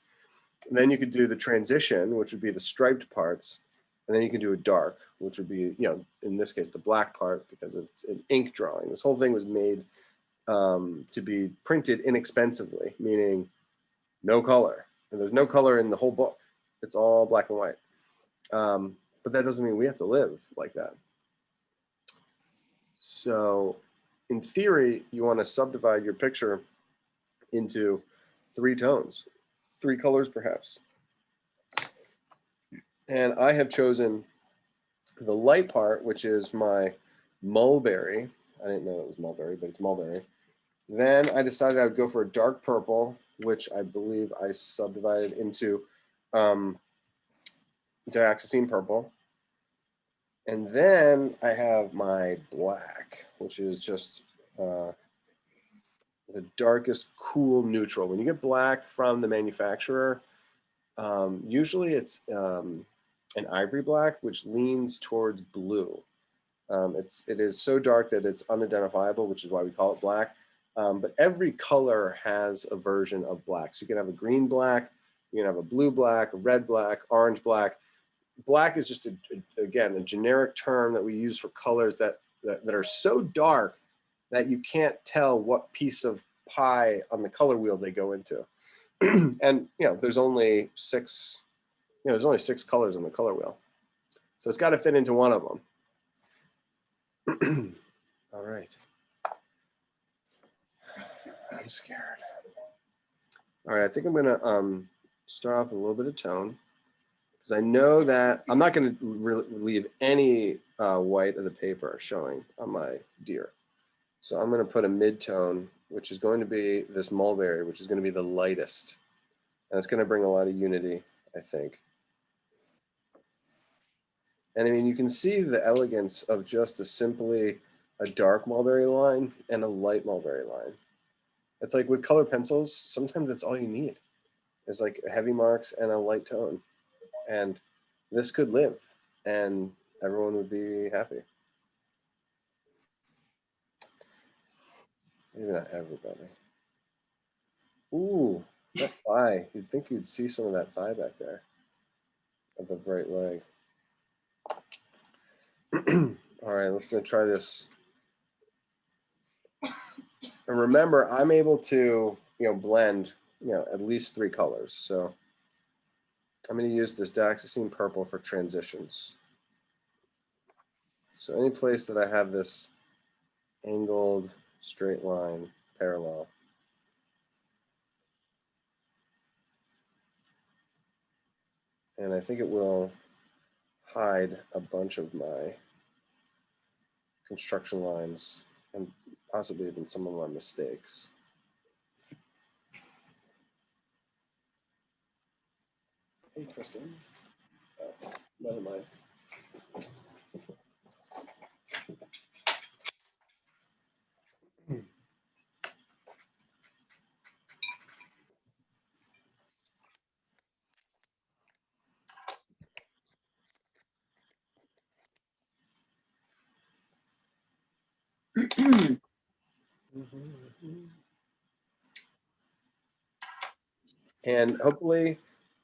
And then you could do the transition, which would be the striped parts. And then you can do a dark, which would be, in this case, the black part, because it's an ink drawing. This whole thing was made to be printed inexpensively, meaning no color. And there's no color in the whole book. It's all black and white. But that doesn't mean we have to live like that. So in theory, you want to subdivide your picture into 3 tones, 3 colors perhaps. And I have chosen the light part, which is my mulberry. I didn't know it was mulberry, but it's mulberry. Then I decided I would go for a dark purple, which I believe I subdivided into dioxazine purple. And then I have my black, which is just the darkest cool neutral. When you get black from the manufacturer, usually it's an ivory black, which leans towards blue. It is so dark that it's unidentifiable, which is why we call it black. But every color has a version of black. So you can have a green black, you can have a blue black, a red black, orange black. Black is just, again, a generic term that we use for colors that are so dark that you can't tell what piece of pie on the color wheel they go into. And there's only 6, there's only 6 colors on the color wheel. So it's got to fit into one of them. All right. I'm scared. All right, I think I'm gonna start off with a little bit of tone, because I know that I'm not gonna leave any white of the paper showing on my deer. So I'm gonna put a mid-tone, which is going to be this mulberry, which is gonna be the lightest. And it's gonna bring a lot of unity, I think. And I mean, you can see the elegance of just simply a dark mulberry line and a light mulberry line. It's like with color pencils, sometimes that's all you need. It's like heavy marks and a light tone. And this could live and everyone would be happy. Maybe not everybody. Ooh, that thigh. You'd think you'd see some of that thigh back there of the bright leg. All right, let's try this. And remember, I'm able to, blend, at least 3 colors. So I'm going to use this dioxazine purple for transitions. So any place that I have this angled straight line parallel. And I think it will hide a bunch of my construction lines and possibly even some of my mistakes. Hey, Kristen. Oh, never mind. And hopefully,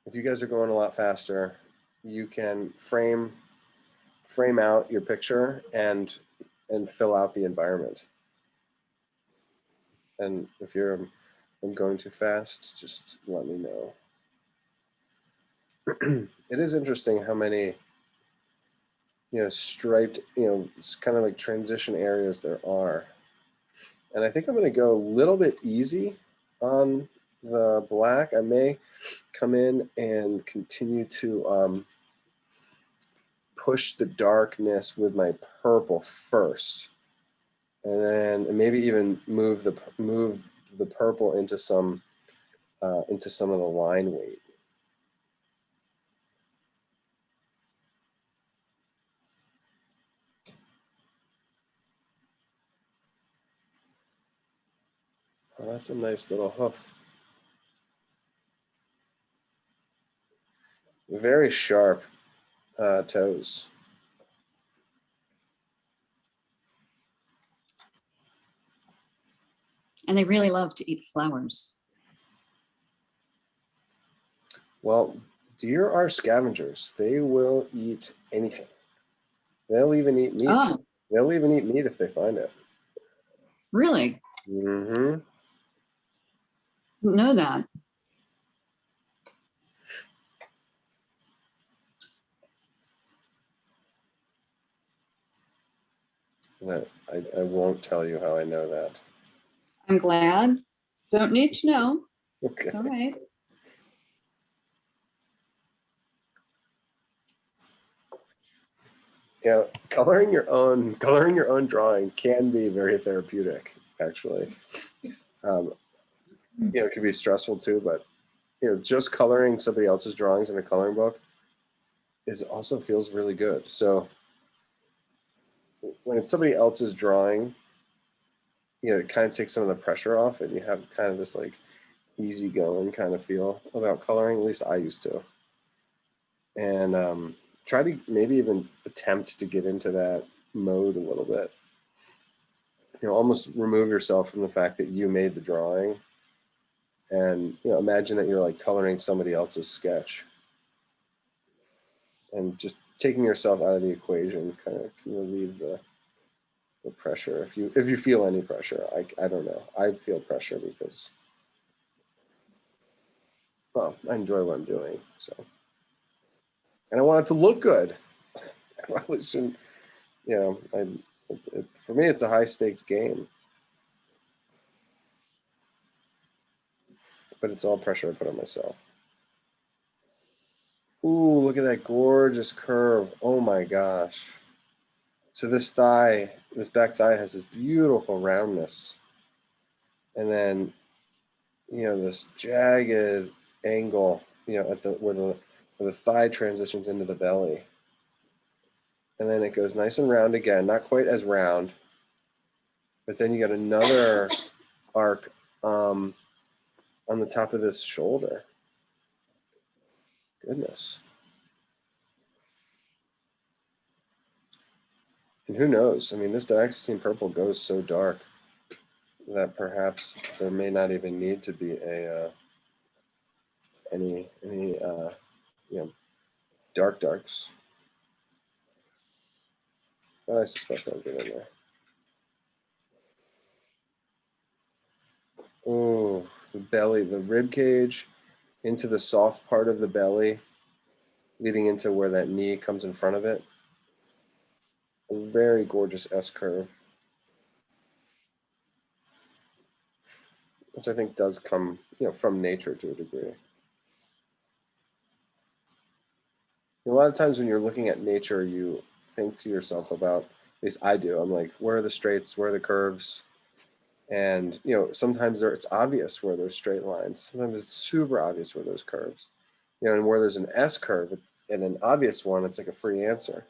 if you guys are going a lot faster, you can frame out your picture and fill out the environment. And if I'm going too fast, just let me know. It is interesting how many striped, it's kind of like transition areas there are. And I think I'm going to go a little bit easy on the black. I may come in and continue to push the darkness with my purple first, and then maybe even move the purple into some of the line weight. Oh, that's a nice little hoof. Very sharp toes. And they really love to eat flowers. Well, deer are scavengers. They will eat anything. They'll even eat meat. Oh. They'll even eat meat if they find it. Really? Mm-hmm. Didn't know that. I won't tell you how I know that. I'm glad. Don't need to know. Okay. It's all right. Yeah, coloring your own drawing can be very therapeutic, actually. It can be stressful too, but just coloring somebody else's drawings in a coloring book also feels really good. So when it's somebody else's drawing, it kind of takes some of the pressure off, and you have kind of this like easygoing kind of feel about coloring. At least I used to, and try to maybe even attempt to get into that mode a little bit. Almost remove yourself from the fact that you made the drawing, and imagine that you're like coloring somebody else's sketch, and just taking yourself out of the equation kind of can relieve the pressure if you feel any pressure. I don't know. I feel pressure because, well, I enjoy what I'm doing, so, and I want it to look good. I probably shouldn't, for me it's a high stakes game, but it's all pressure I put on myself. Ooh, look at that gorgeous curve. Oh my gosh. So this back thigh has this beautiful roundness. And then, this jagged angle, at where the thigh transitions into the belly. And then it goes nice and round again, not quite as round, but then you got another arc on the top of this shoulder. Goodness. And who knows? I mean, this dioxazine purple goes so dark that perhaps there may not even need to be any darks. But I suspect I'll get in there. Oh, the belly, the rib cage into the soft part of the belly, leading into where that knee comes in front of it. A very gorgeous S curve, which I think does come, from nature to a degree. A lot of times when you're looking at nature, you think to yourself about, at least I do, I'm like, where are the straights, where are the curves? And, sometimes it's obvious where there's straight lines. Sometimes it's super obvious where there's curves. And where there's an S curve and an obvious one, it's like a free answer.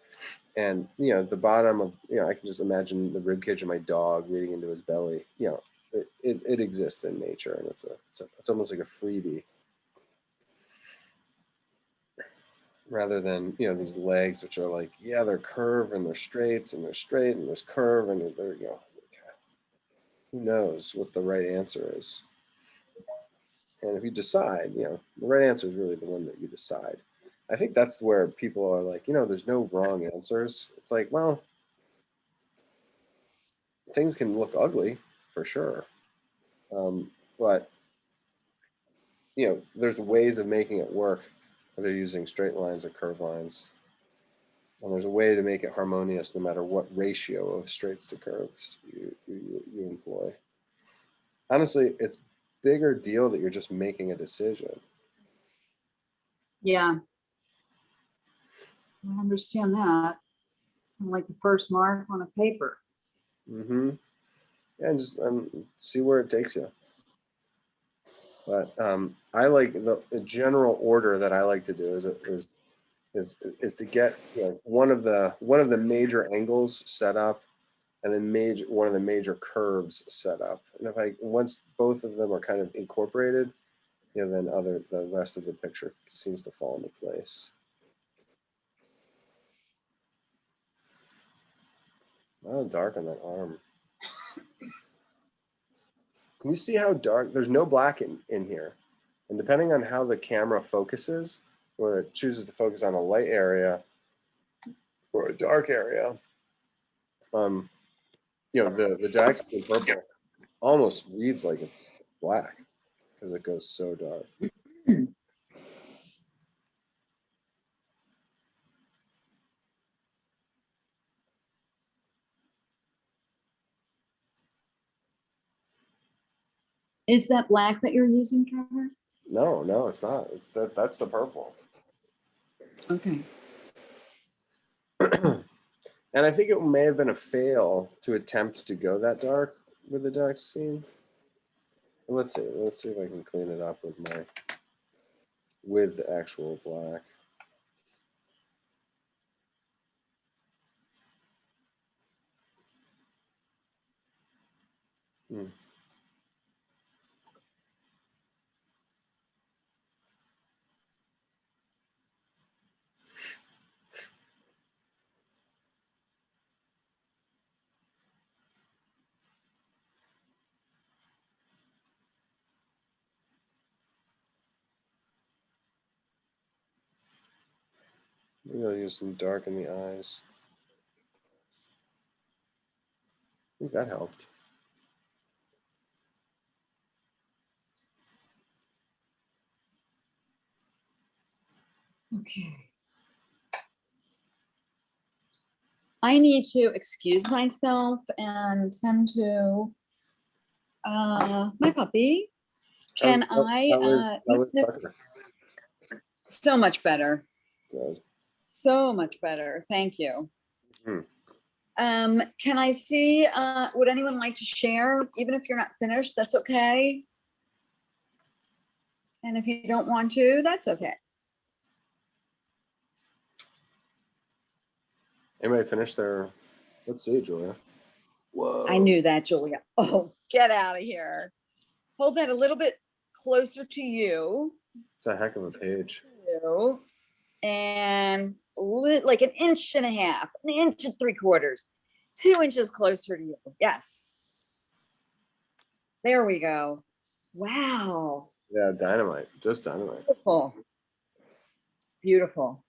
And, the bottom of, I can just imagine the rib cage of my dog leading into his belly. It exists in nature, and it's almost like a freebie. Rather than, these legs, which are like, yeah, they're curved and they're straight and they're straight and there's curve and they're, who knows what the right answer is. And if you decide, the right answer is really the one that you decide. I think that's where people are like, there's no wrong answers. It's like, well, things can look ugly for sure. But, there's ways of making it work, whether using straight lines or curved lines. And there's a way to make it harmonious no matter what ratio of straights to curves you employ. Honestly, it's bigger deal that you're just making a decision. Yeah. I understand that. Like the first mark on a paper. Mm-hmm. Yeah, and just see where it takes you. But I like the general order that I like to do is to get one of the major angles set up, and then one of the major curves set up. And if once both of them are kind of incorporated, then the rest of the picture seems to fall into place. Oh, dark on that arm. Can you see how dark? There's no black in here. And depending on how the camera focuses, whether it chooses to focus on a light area or a dark area, the dioxazine purple almost reads like it's black because it goes so dark. Is that black that you're using, Trevor? No, it's not. It's that's the purple. Okay. And I think it may have been a fail to attempt to go that dark with the dark scene. Let's see if I can clean it up with the actual black. Maybe I'll use some dark in the eyes. I think that helped. Okay. I need to excuse myself and tend to my puppy. Can That was Tucker. So much better. Good. So much better. Thank you. Mm-hmm. Can I see, would anyone like to share? Even if you're not finished, that's okay. And if you don't want to, that's okay. Anybody finish their, let's see, Julia. Whoa. I knew that, Julia. Oh, get out of here. Hold that a little bit closer to you. It's a heck of a page. And like an inch and a half, an inch and 3/4, 2 inches closer to you. Yes. There we go. Wow. Yeah, dynamite. Just dynamite. Beautiful. Beautiful.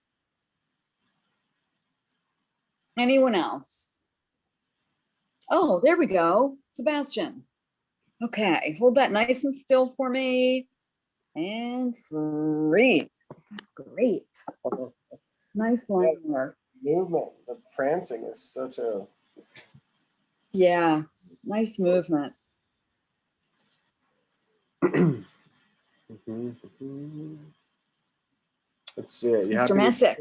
Anyone else? Oh, there we go. Sebastian. Okay, hold that nice and still for me. And freeze. That's great. Nice line work. Movement. The prancing is such a. Yeah, nice movement. Let's see it. Mr. Messick.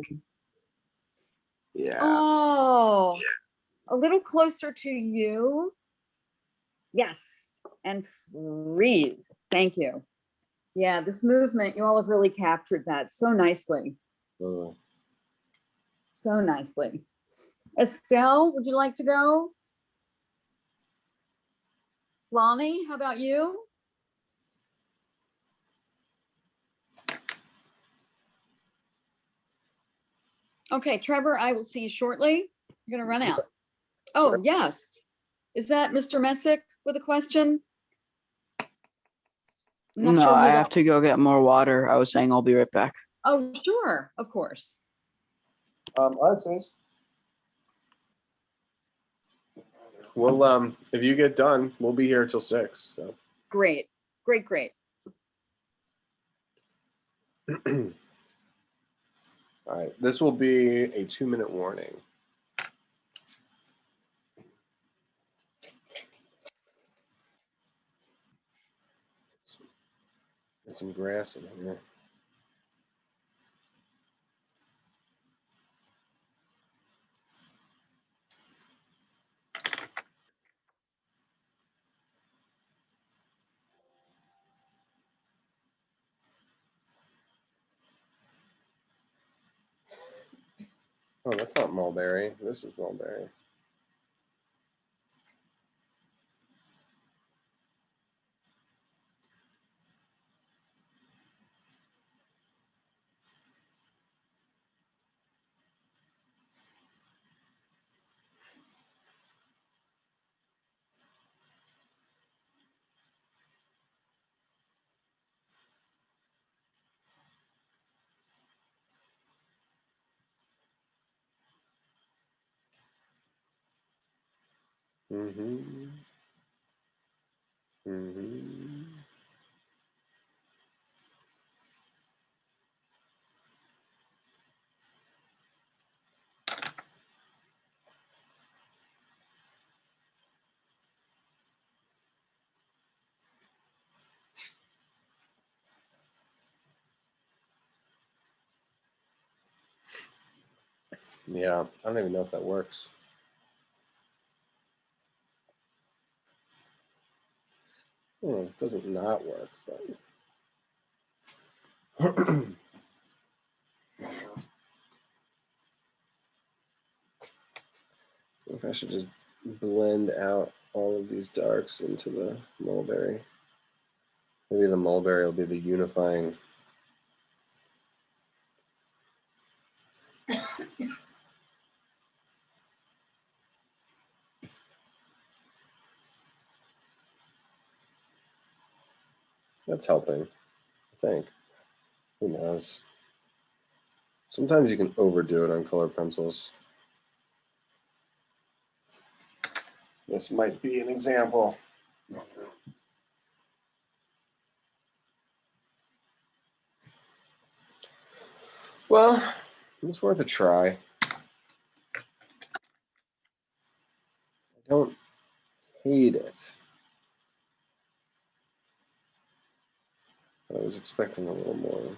Yeah. Oh, a little closer to you. Yes, and freeze. Thank you. Yeah, this movement, you all have really captured that so nicely. So nicely. Estelle, would you like to go? Lonnie, how about you? Okay, Trevor, I will see you shortly. I'm going to run out. Oh, sure. Yes. Is that Mr. Messick with a question? No, sure I have to go get more water. I was saying I'll be right back. Oh, sure. Of course. All right, sis. Well, if you get done, we'll be here till 6. So. Great. Great. All right. This will be a 2-minute warning. Get some grass in here. Oh, that's not mulberry. This is mulberry. Mm-hmm. Yeah, I don't even know if that works. Oh, it doesn't not work, but if I should just blend out all of these darks into the mulberry. Maybe the mulberry will be the unifying. That's helping, I think. Who knows? Sometimes you can overdo it on color pencils. This might be an example. Well, it's worth a try. I don't hate it. I was expecting a little more.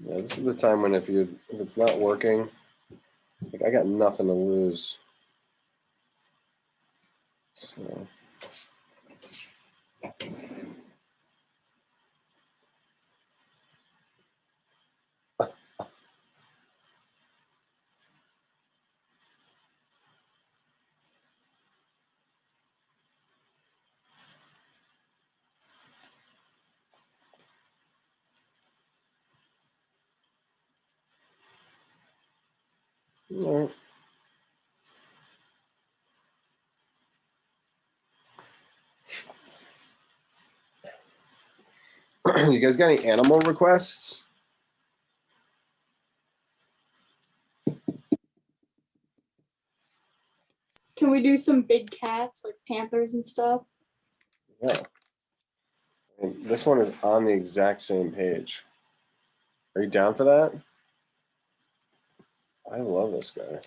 Yeah, this is the time when if it's not working, like I got nothing to lose. So. All right. You guys got any animal requests? Can we do some big cats like panthers and stuff? Yeah. And this one is on the exact same page. Are you down for that? I love this guy.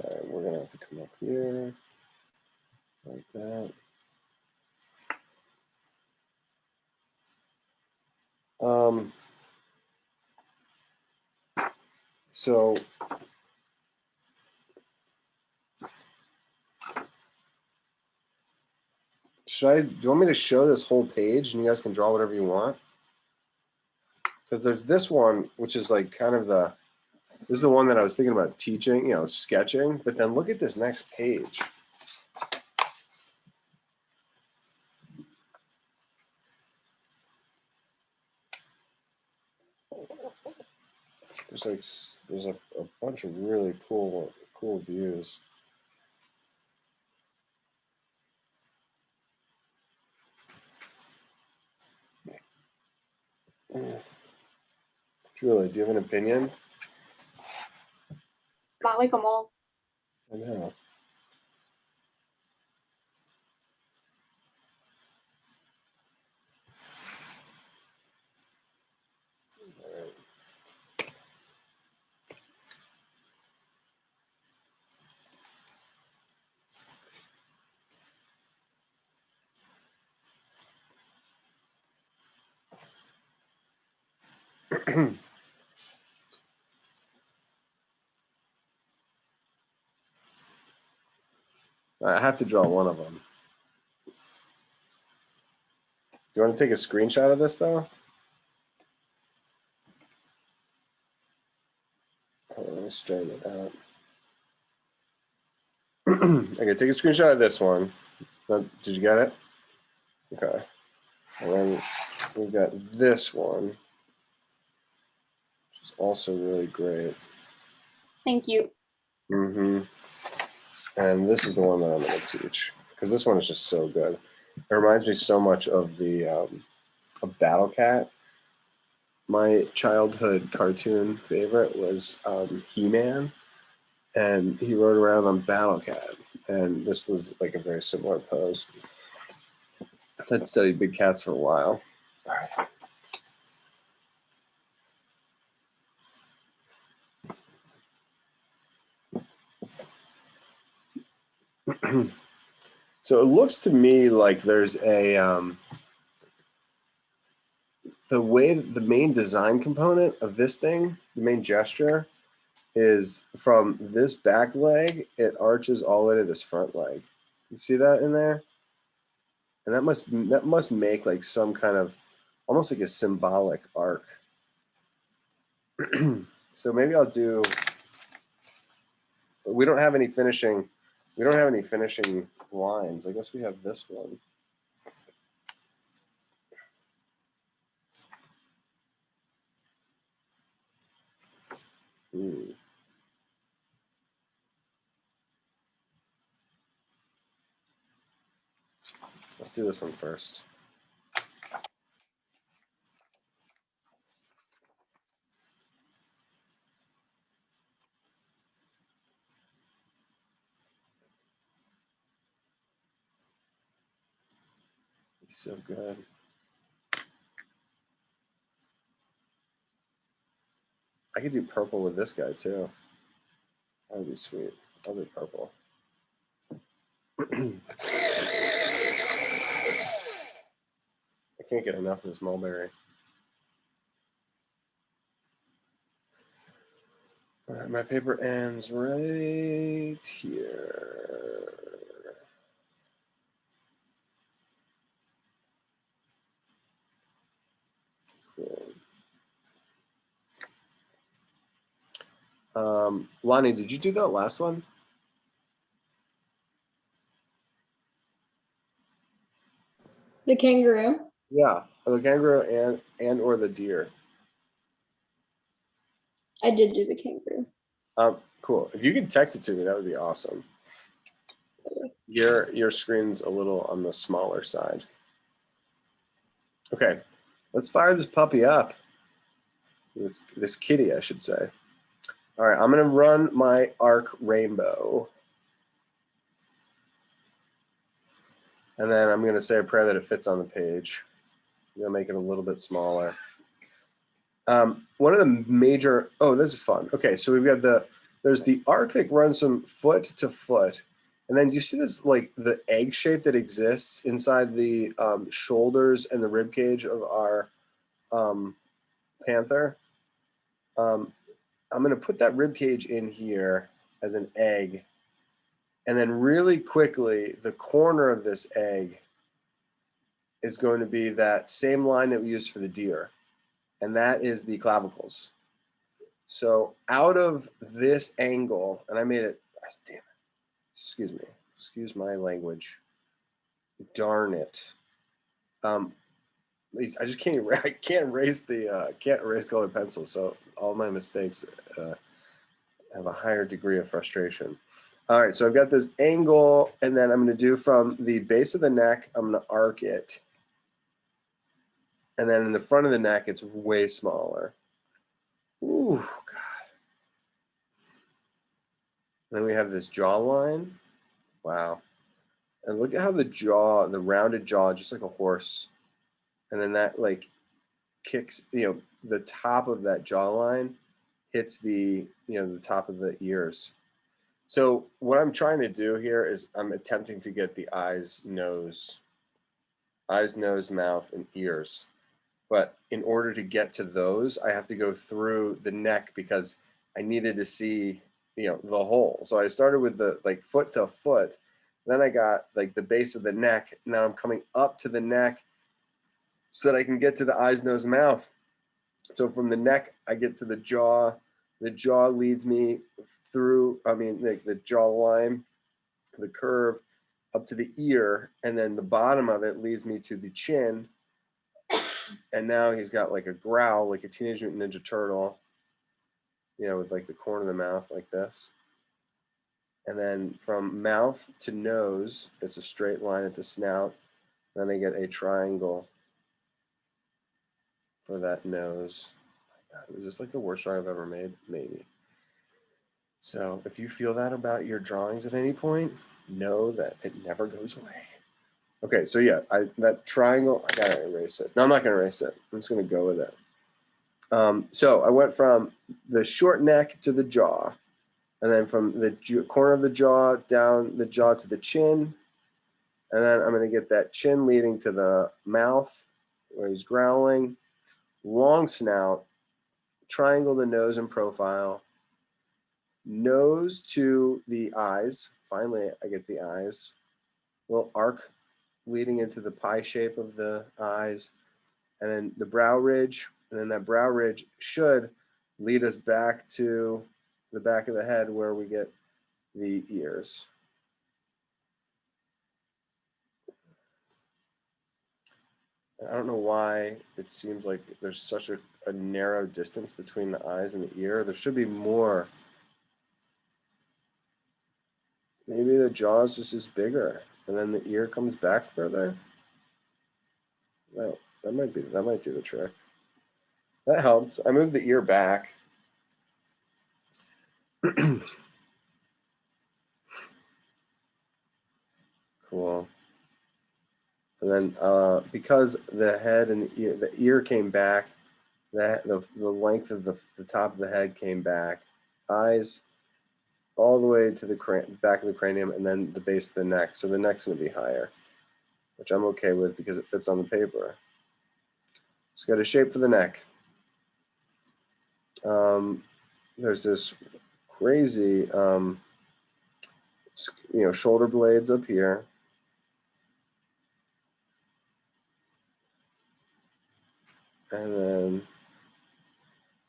All right, we're gonna have to come up here like that. So do you want me to show this whole page and you guys can draw whatever you want? Because there's this one, which is like kind of this is the one that I was thinking about teaching, sketching, but then look at this next page. There's a bunch of really cool views. Julie, do you have an opinion? Not like them all. I know. I have to draw one of them. Do you want to take a screenshot of this though? Let me straighten it out. Okay, take a screenshot of this one. Did you get it? Okay. And then we've got this one, which is also really great. Thank you. And this is the one that I'm going to teach because this one is just so good. It reminds me so much of the of Battle Cat. My childhood cartoon favorite was He-Man, and he rode around on Battle Cat, and this was like a very similar pose. I'd studied big cats for a while. All right. So it looks to me like there's a the way the main design component of this thing, the main gesture, is from this back leg, it arches all the way to this front leg. You see that in there? And that must make like some kind of almost like a symbolic arc. So maybe I'll do. We don't have any finishing. We don't have any finishing lines. I guess we have this one. Let's do this one first. He's so good. I could do purple with this guy too. That would be sweet. I'll do purple. I can't get enough of this mulberry. All right, my paper ends right here. Cool. Lonnie, did you do that last one? The kangaroo. Yeah, the kangaroo and or the deer. I did do the kangaroo. Cool. If you could text it to me, that would be awesome. Your screen's a little on the smaller side. Okay, let's fire this puppy up. This kitty, I should say. All right, I'm gonna run my arc rainbow. And then I'm gonna say a prayer that it fits on the page. I'm gonna make it a little bit smaller. One of the major, oh, this is fun. Okay, so we've got there's the arc that runs from foot to foot. And then do you see this, like the egg shape that exists inside the shoulders and the rib cage of our panther? I'm gonna put that rib cage in here as an egg. And then really quickly, the corner of this egg is going to be that same line that we used for the deer. And that is the clavicles. So out of this angle, and I made it, damn it, excuse my language. Darn it. I just can't, I can't erase colored pencils. So all my mistakes have a higher degree of frustration. All right, so I've got this angle, and then I'm gonna do from the base of the neck, I'm gonna arc it. And then in the front of the neck, it's way smaller. Ooh, God. Then we have this jawline. Wow. And look at how the rounded jaw, just like a horse. And then that like kicks, the top of that jawline hits the top of the ears. So what I'm trying to do here is I'm attempting to get the eyes, nose, mouth, and ears. But in order to get to those, I have to go through the neck because I needed to see, the whole. So I started with the like foot to foot. Then I got like the base of the neck. Now I'm coming up to the neck so that I can get to the eyes, nose, mouth. So from the neck, I get to the jaw. The jaw leads me through, like the jaw line, the curve up to the ear. And then the bottom of it leads me to the chin. And now he's got like a growl, like a Teenage Mutant Ninja Turtle. with like the corner of the mouth like this. And then from mouth to nose, it's a straight line at the snout. Then I get a triangle for that nose. God, is this like the worst drawing I've ever made? Maybe. So if you feel that about your drawings at any point, know that it never goes away. Okay, so yeah, that triangle, I gotta erase it. No, I'm not gonna erase it. I'm just gonna go with it. So I went from the short neck to the jaw, and then from the corner of the jaw down the jaw to the chin, and then I'm gonna get that chin leading to the mouth where he's growling, long snout, triangle the nose and profile, nose to the eyes. Finally, I get the eyes. Little arc leading into the pie shape of the eyes, and then the brow ridge, and then that brow ridge should lead us back to the back of the head where we get the ears. I don't know why it seems like there's such a narrow distance between the eyes and the ear. There should be more. Maybe the jaw's just is bigger, and then the ear comes back further. Well, that might do the trick. That helps. I moved the ear back. Cool. And then because the head and the ear came back, the length of the top of the head came back, eyes all the way to the back of the cranium, and then the base of the neck. So the neck's going to be higher, which I'm okay with because it fits on the paper. Just got a shape for the neck. There's this crazy, shoulder blades up here. And then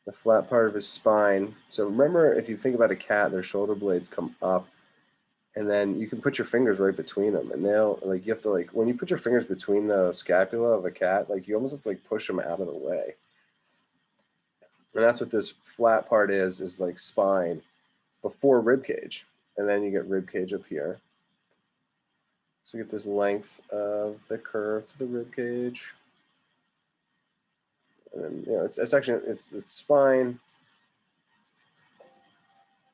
the flat part of his spine. So remember, if you think about a cat, their shoulder blades come up, and then you can put your fingers right between them, and they'll you have to when you put your fingers between the scapula of a cat, you almost have to push them out of the way. And that's what this flat part is like spine before rib cage, and then you get rib cage up here. So you get this length of the curve to the rib cage. And then, it's spine.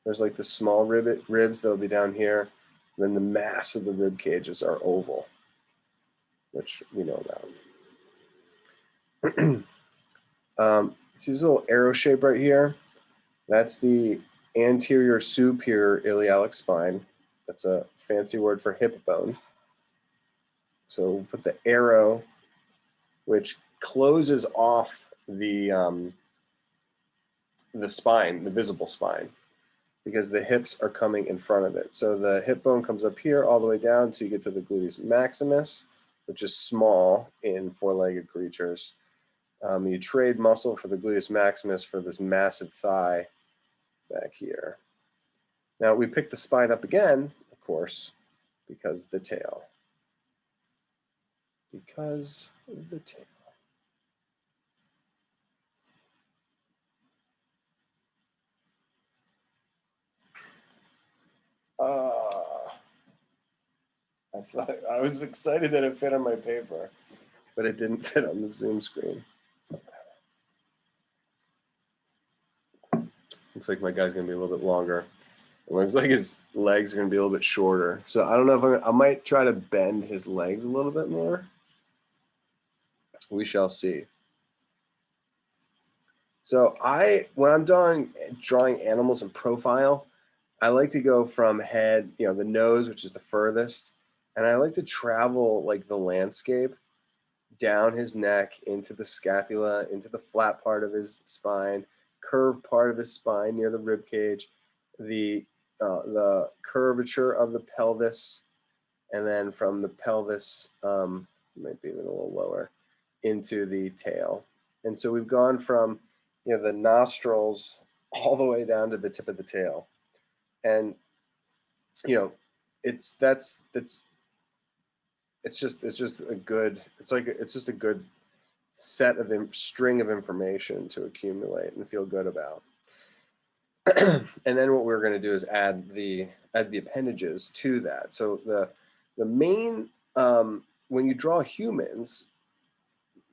There's the small ribs that'll be down here. And then the mass of the rib cages are oval, which we know about. See this little arrow shape right here? That's the anterior superior iliac spine. That's a fancy word for hip bone. So we'll put the arrow, which closes off the spine, the visible spine, because the hips are coming in front of it. So the hip bone comes up here all the way down so you get to the gluteus maximus, which is small in four-legged creatures. You trade muscle for the gluteus maximus for this massive thigh back here. Now we pick the spine up again, of course, because the tail. Because of the tail. I was excited that it fit on my paper, but it didn't fit on the Zoom screen. Looks like my guy's gonna be a little bit longer. It looks like his legs are gonna be a little bit shorter. So I don't know if I might try to bend his legs a little bit more. We shall see. So when I'm drawing animals in profile, I like to go from head, the nose, which is the furthest, and I like to travel the landscape down his neck into the scapula, into the flat part of his spine, curved part of his spine near the rib cage, the curvature of the pelvis, and then from the pelvis, might be even a little lower, into the tail. And so we've gone from the nostrils all the way down to the tip of the tail. And it's just a good set of string of information to accumulate and feel good about. And then what we're going to do is add the appendages to that. So the main, when you draw humans,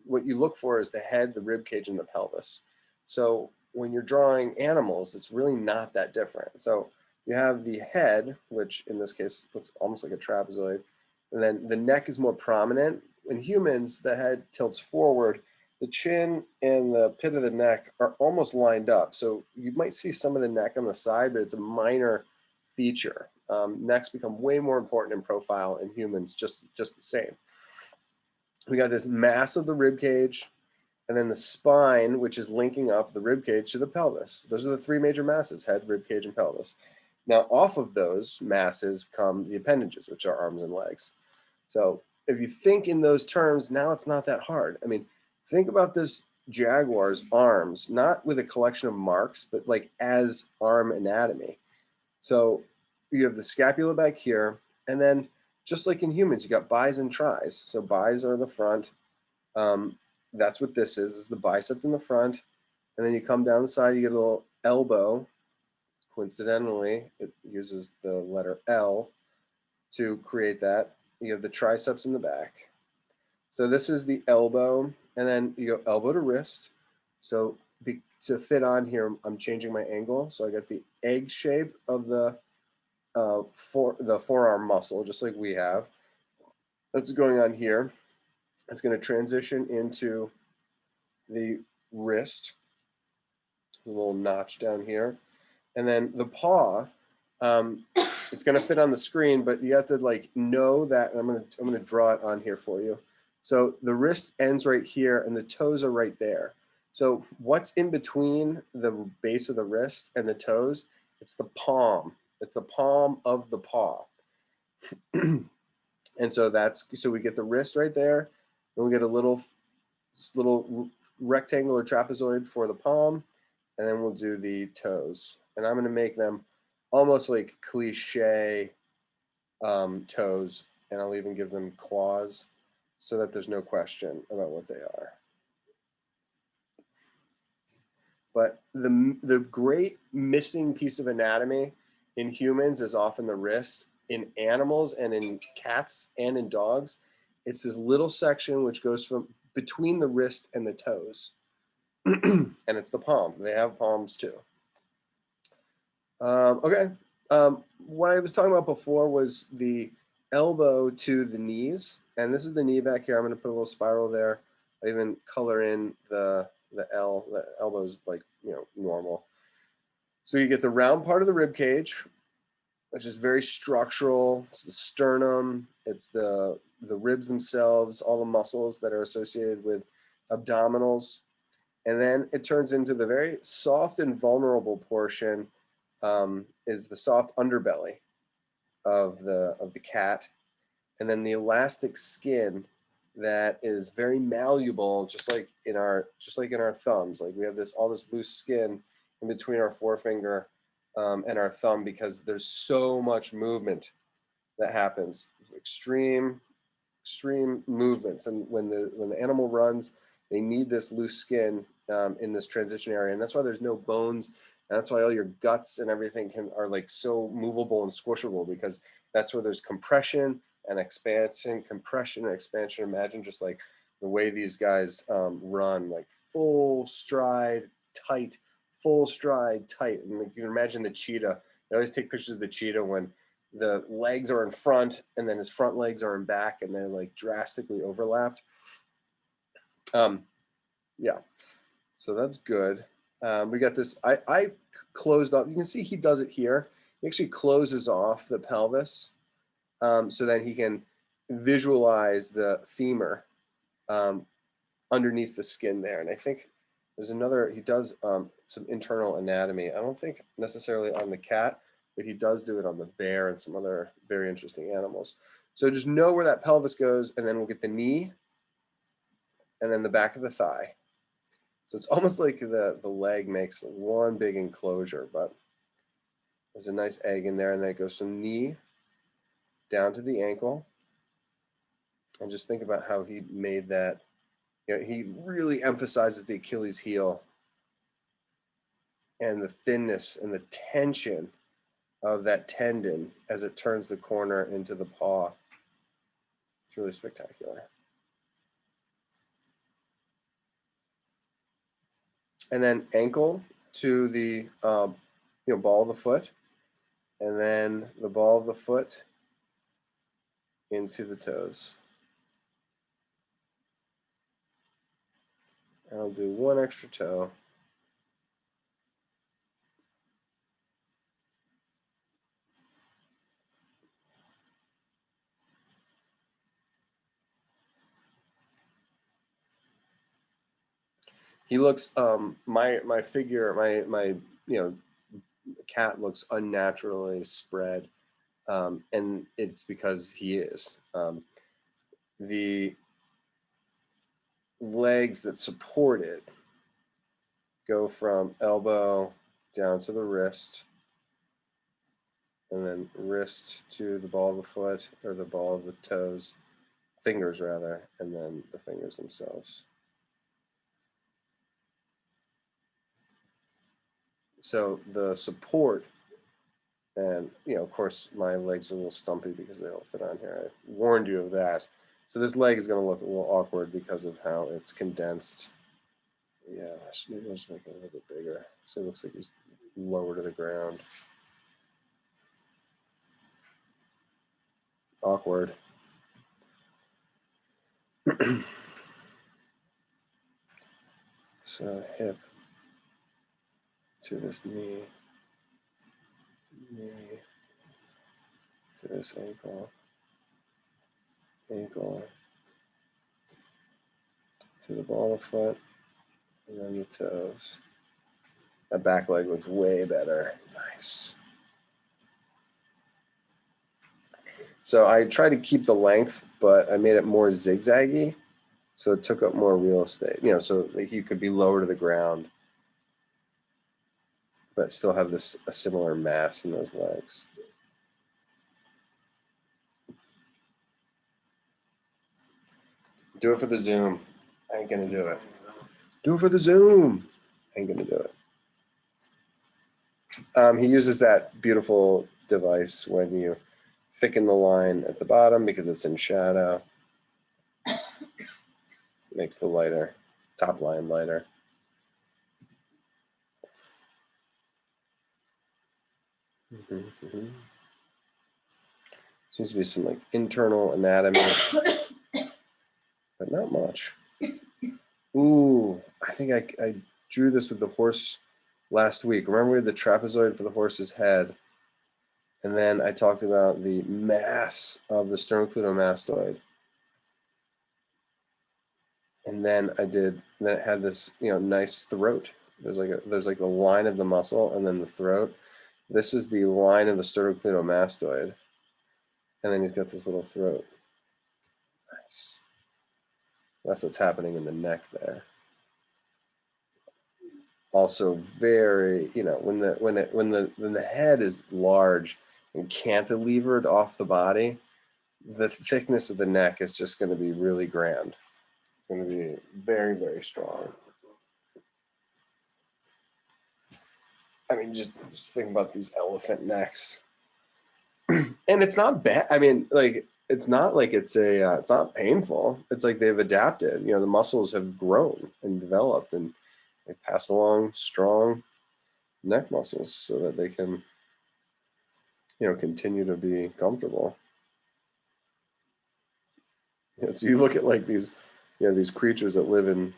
what you look for is the head, the rib cage, and the pelvis. So when you're drawing animals, it's really not that different. So you have the head, which in this case looks almost like a trapezoid, and then the neck is more prominent. In humans, the head tilts forward. The chin and the pit of the neck are almost lined up. So you might see some of the neck on the side, but it's a minor feature. Necks become way more important in profile in humans, just the same. We got this mass of the rib cage, and then the spine, which is linking up the rib cage to the pelvis. Those are the three major masses: head, rib cage, and pelvis. Now, off of those masses come the appendages, which are arms and legs. So if you think in those terms, now it's not that hard. I mean, think about this jaguar's arms, not with a collection of marks, but like as arm anatomy. So you have the scapula back here, and then just like in humans, you got bis and tris. So bis are the front. That's what this is the bicep in the front. And then you come down the side, you get a little elbow. Coincidentally, it uses the letter L to create that. You have the triceps in the back. So this is the elbow, and then you go elbow to wrist. So to fit on here, I'm changing my angle. So I got the egg shape of the forearm muscle, just like we have. That's going on here. It's going to transition into the wrist. A little notch down here. And then the paw, it's going to fit on the screen, but you have to like know that. And I'm going to draw it on here for you. So the wrist ends right here, and the toes are right there. So what's in between the base of the wrist and the toes? It's the palm. It's the palm of the paw. And so we get the wrist right there, and we get a little rectangular trapezoid for the palm, and then we'll do the toes. And I'm going to make them almost like cliche toes, and I'll even give them claws so that there's no question about what they are. But the great missing piece of anatomy in humans is often the wrist. In animals and in cats and in dogs, it's this little section which goes from between the wrist and the toes. And it's the palm. They have palms too. Okay. What I was talking about before was the elbow to the knees. And this is the knee back here. I'm going to put a little spiral there. I even color in the L. The elbow is like, normal. So you get the round part of the rib cage, which is very structural. It's the sternum. It's the ribs themselves, all the muscles that are associated with abdominals. And then it turns into the very soft and vulnerable portion, is the soft underbelly of the cat. And then the elastic skin that is very malleable, just like in our thumbs. Like we have all this loose skin in between our forefinger and our thumb, because there's so much movement that happens, extreme movements. And when the animal runs, they need this loose skin in this transition area, and that's why there's no bones. And that's why all your guts and everything are like so movable and squishable, because that's where there's compression and expansion, Imagine just like the way these guys run, like full stride, tight, and like you can imagine the cheetah. I always take pictures of the cheetah when the legs are in front and then his front legs are in back, and they're like drastically overlapped. Yeah, so that's good. We got this. I closed off. You can see he does it here. He actually closes off the pelvis, so that he can visualize the femur underneath the skin there. And I think there's another. He does some internal anatomy. I don't think necessarily on the cat, but he does do it on the bear and some other very interesting animals. So just know where that pelvis goes, and then we'll get the knee, and then the back of the thigh. So it's almost like the leg makes one big enclosure, but there's a nice egg in there, and then it goes from knee down to the ankle. And just think about how he made that. He really emphasizes the Achilles heel. and the thinness and the tension of that tendon as it turns the corner into the paw. It's really spectacular. And then ankle to the ball of the foot, and then the ball of the foot into the toes. And I'll do one extra toe. He looks my figure, my cat looks unnaturally spread, and it's because he is. The legs that support it go from elbow down to the wrist, and then wrist to the ball of the foot, or the ball of the toes, fingers rather, and then the fingers themselves. So the support, and of course my legs are a little stumpy because they don't fit on here. I warned you of that. So this leg is going to look a little awkward because of how it's condensed. Yeah, maybe I'll just make it a little bit bigger so it looks like he's lower to the ground. Awkward. So hip to this knee, knee to this ankle, ankle to the ball of foot, and then the toes. That back leg looks way better. Nice. So I tried to keep the length, but I made it more zigzaggy, so it took up more real estate. So that he could be lower to the ground, but still have a similar mass in those legs. Do it for the Zoom. I ain't gonna do it. Do it for the Zoom. I ain't gonna do it. He uses that beautiful device when you thicken the line at the bottom because it's in shadow. Makes the top line lighter. Seems to be some internal anatomy, but not much. Ooh, I think I drew this with the horse last week. Remember we had the trapezoid for the horse's head, and then I talked about the mass of the sternocleidomastoid, and then it had this nice throat. There's like the line of the muscle and then the throat. This is the line of the sternocleidomastoid, and then he's got this little throat. Nice. That's what's happening in the neck there. Also very, when the head is large and cantilevered off the body, the thickness of the neck is just going to be really grand. It's going to be very, very strong. I mean, just think about these elephant necks. And it's not bad. I mean, it's not like it's not painful. It's like they've adapted. The muscles have grown and developed, and they pass along strong neck muscles so that they can, continue to be comfortable. So you look at these, these creatures that live in,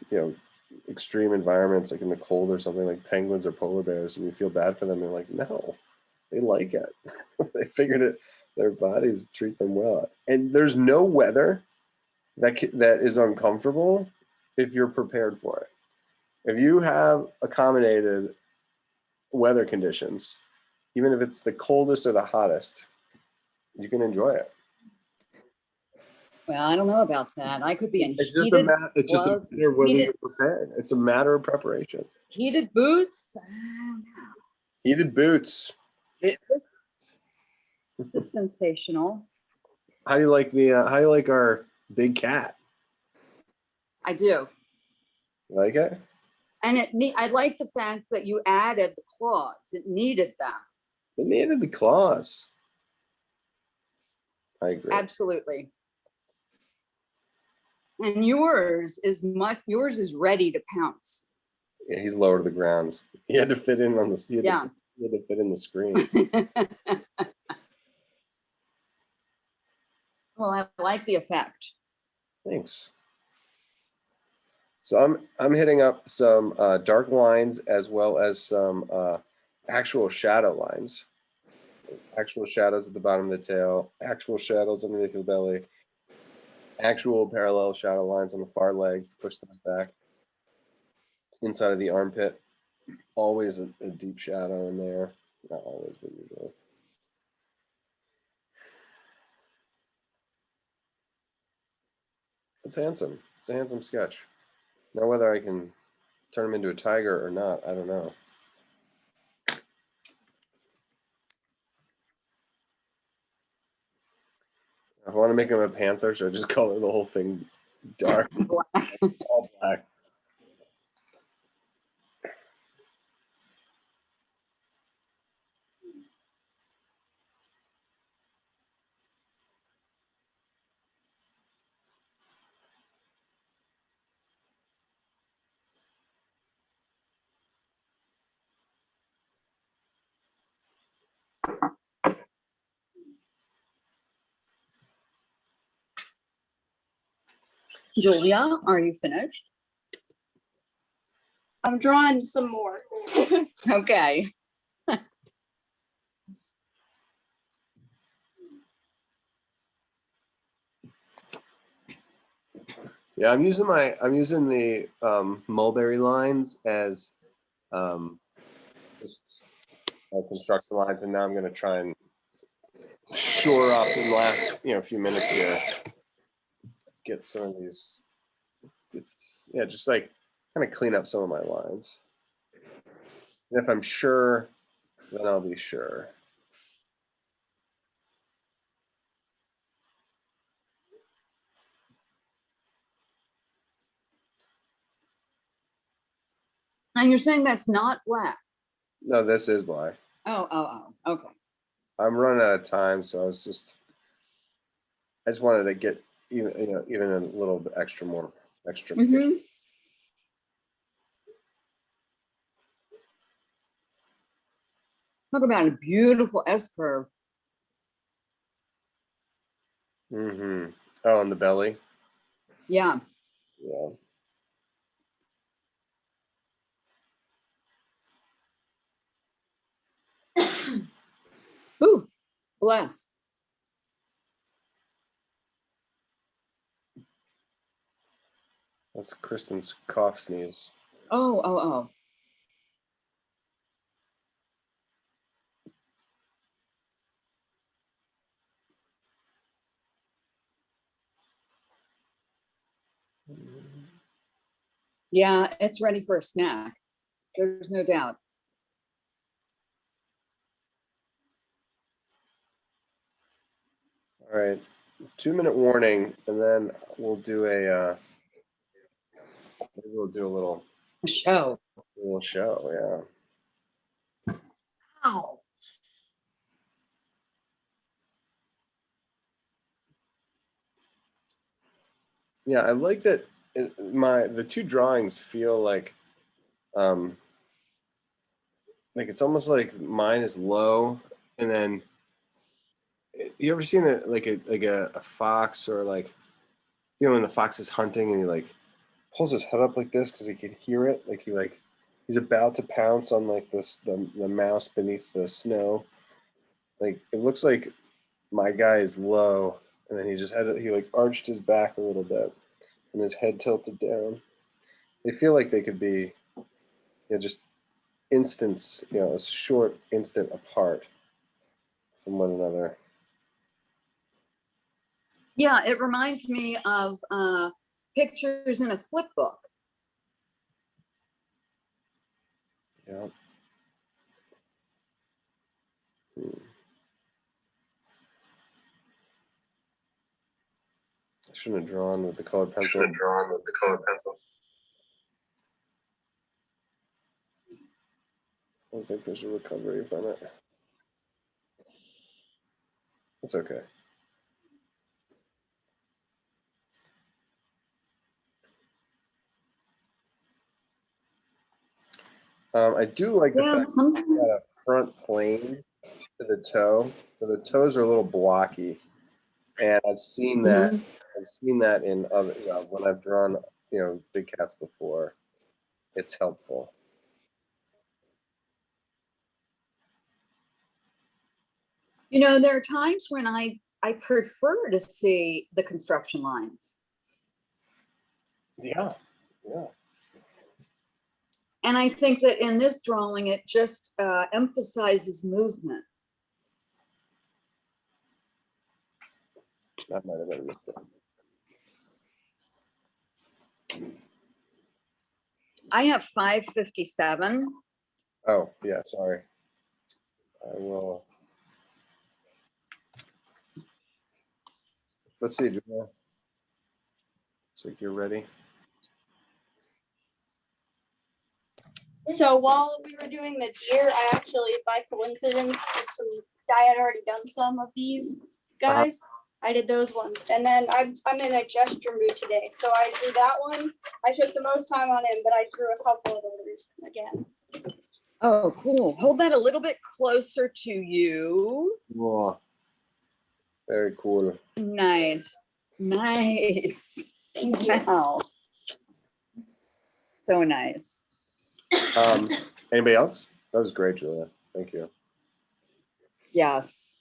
extreme environments, like in the cold or something, like penguins or polar bears, and you feel bad for them. They're like, no, they like it. They figured it. Their bodies treat them well, and there's no weather that is uncomfortable if you're prepared for it. If you have accommodated weather conditions, even if it's the coldest or the hottest, you can enjoy it. Well, I don't know about that. I could be in It's heated just a gloves, matter of whether heated- you're prepared. It's a matter of preparation. heated boots. I don't know. Heated boots. This is sensational. How do you like our big cat? I do. You like it? And I like the fact that you added the claws. It needed them. It needed the claws. I agree. Absolutely. And yours is ready to pounce. Yeah, he's lower to the ground. He had to fit in on the. He had to fit in the screen. Well, I like the effect. Thanks. So I'm hitting up some dark lines as well as some actual shadow lines. Actual shadows at the bottom of the tail, actual shadows underneath the belly, actual parallel shadow lines on the far legs to push those back. Inside of the armpit, always a deep shadow in there. Not always, but usually. It's handsome. It's a handsome sketch. Now whether I can turn him into a tiger or not, I don't know. If I want to make him a panther, should I just color the whole thing dark? Black. All black. Julia, are you finished? I'm drawing some more. Okay. Yeah, I'm using the mulberry lines as just construction lines, and now I'm going to try and shore up in the last few minutes here. Get some of these. It's just like kind of clean up some of my lines. And if I'm sure, then I'll be sure. And you're saying that's not black? No, this is black. Oh, okay. I'm running out of time, so I just wanted to get even a little bit extra. Mm-hmm. Talk about a beautiful S curve. Mm-hmm. Oh, on the belly. Yeah. Yeah. Ooh, bless. That's Kristen's cough sneeze. Oh. Yeah, it's ready for a snack. There's no doubt. All right, 2-minute warning, and then we'll do a little Show. show. Yeah. Ow. Yeah, I like that. The two drawings feel like it's almost like mine is low, and then you ever seen a fox, or when the fox is hunting and he pulls his head up like this because he can hear it, he's about to pounce on the mouse beneath the snow. It looks like my guy is low, and then he arched his back a little bit and his head tilted down. They feel like they could be just instants, a short instant apart from one another. Yeah, it reminds me of pictures in a flip book. Yeah. I shouldn't have drawn with the colored pencil. don't think there's a recovery from it. It's okay. I do like the Yeah, fact sometimes. that a front plane to the toe. So the toes are a little blocky, and I've seen that. Mhm. I've seen that in other when I've drawn big cats before. It's helpful. There are times when I prefer to see the construction lines. Yeah. And I think that in this drawing, it just emphasizes movement. That might have been a mistake. I have 557. Oh, yeah, sorry. I will. Let's see, Julia. Looks like you're ready. So while we were doing the deer, I actually, by coincidence, I had already done some of these guys. I did those ones. And then I'm in a gesture mood today. So I drew that one. I took the most time on it, but I drew a couple of others again. Oh, cool. Hold that a little bit closer to you. Oh, very cool. Nice. Thank you. Wow. So nice. Anybody else? That was great, Julia. Thank you. Yes.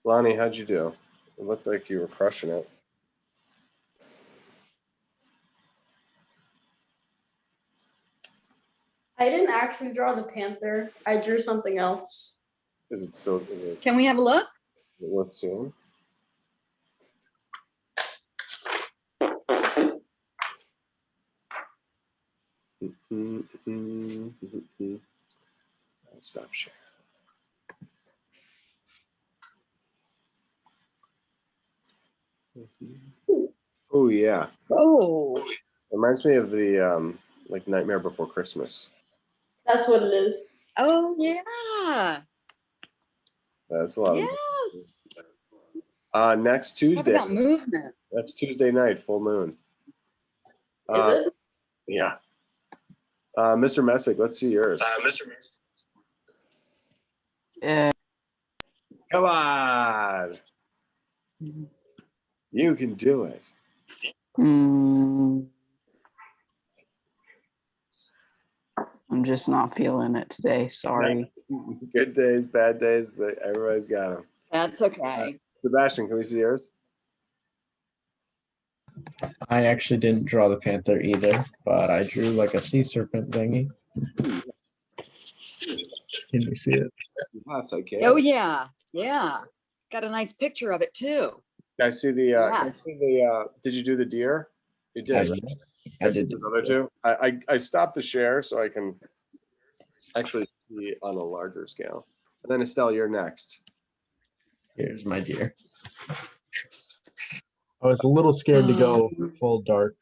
Lonnie, how'd you do? It looked like you were crushing it. I didn't actually draw the panther. I drew something else. Is it still? Is Can we have a look? it worth seeing? Stop sharing. Oh yeah. Oh, Reminds me of the like Nightmare Before Christmas. That's what it is. oh yeah. That's a lot. Yes. Next Talk Tuesday. about movement. That's Tuesday night, full moon. Is it? Yeah. Mr. Messick, let's see yours. Yeah. Come on. You can do it. I'm just not feeling it today. Sorry. Good days, bad days. Everybody's got them. That's okay. Sebastian, can we see yours? I actually didn't draw the panther either, but I drew like a sea serpent thingy. Can you see it? Yes, I can. Oh yeah. Yeah. Got a nice picture of it too. I see the. Yeah. Did you do the deer? You did. Right? I did. Those other two. I stopped the share so I can actually see on a larger scale. And then Estelle, you're next. Here's my deer. I was a little scared to go full dark.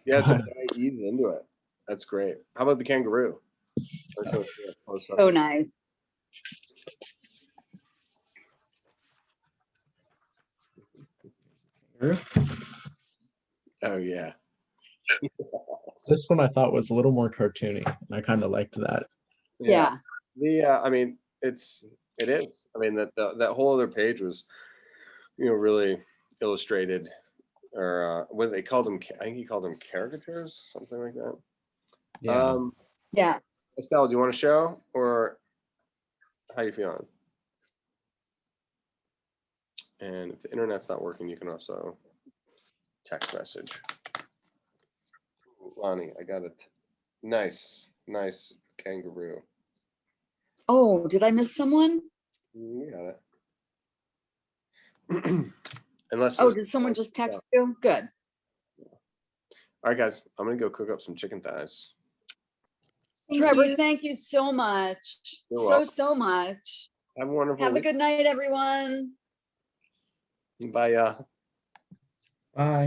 Yeah, it's okay. Ease into it. That's great. How about the kangaroo? So nice. Oh yeah. This one I thought was a little more cartoony, and I kind of liked that. Yeah. I mean, it is. I mean, that whole other page was, really illustrated, or what they called them. I think he called them caricatures, something like that. Yeah. Yeah. Estelle, do you want to show, or how you feeling? And if the internet's not working, you can also text message. Ooh, Lonnie, I got it. Nice kangaroo. Oh, did I miss someone? You got it. Unless. Oh, did someone just text you? Good. All right, guys, I'm gonna go cook up some chicken thighs. Trevor, thank you so much. You're welcome. So much. Have a wonderful Have a week. good night, everyone. Bye. Bye.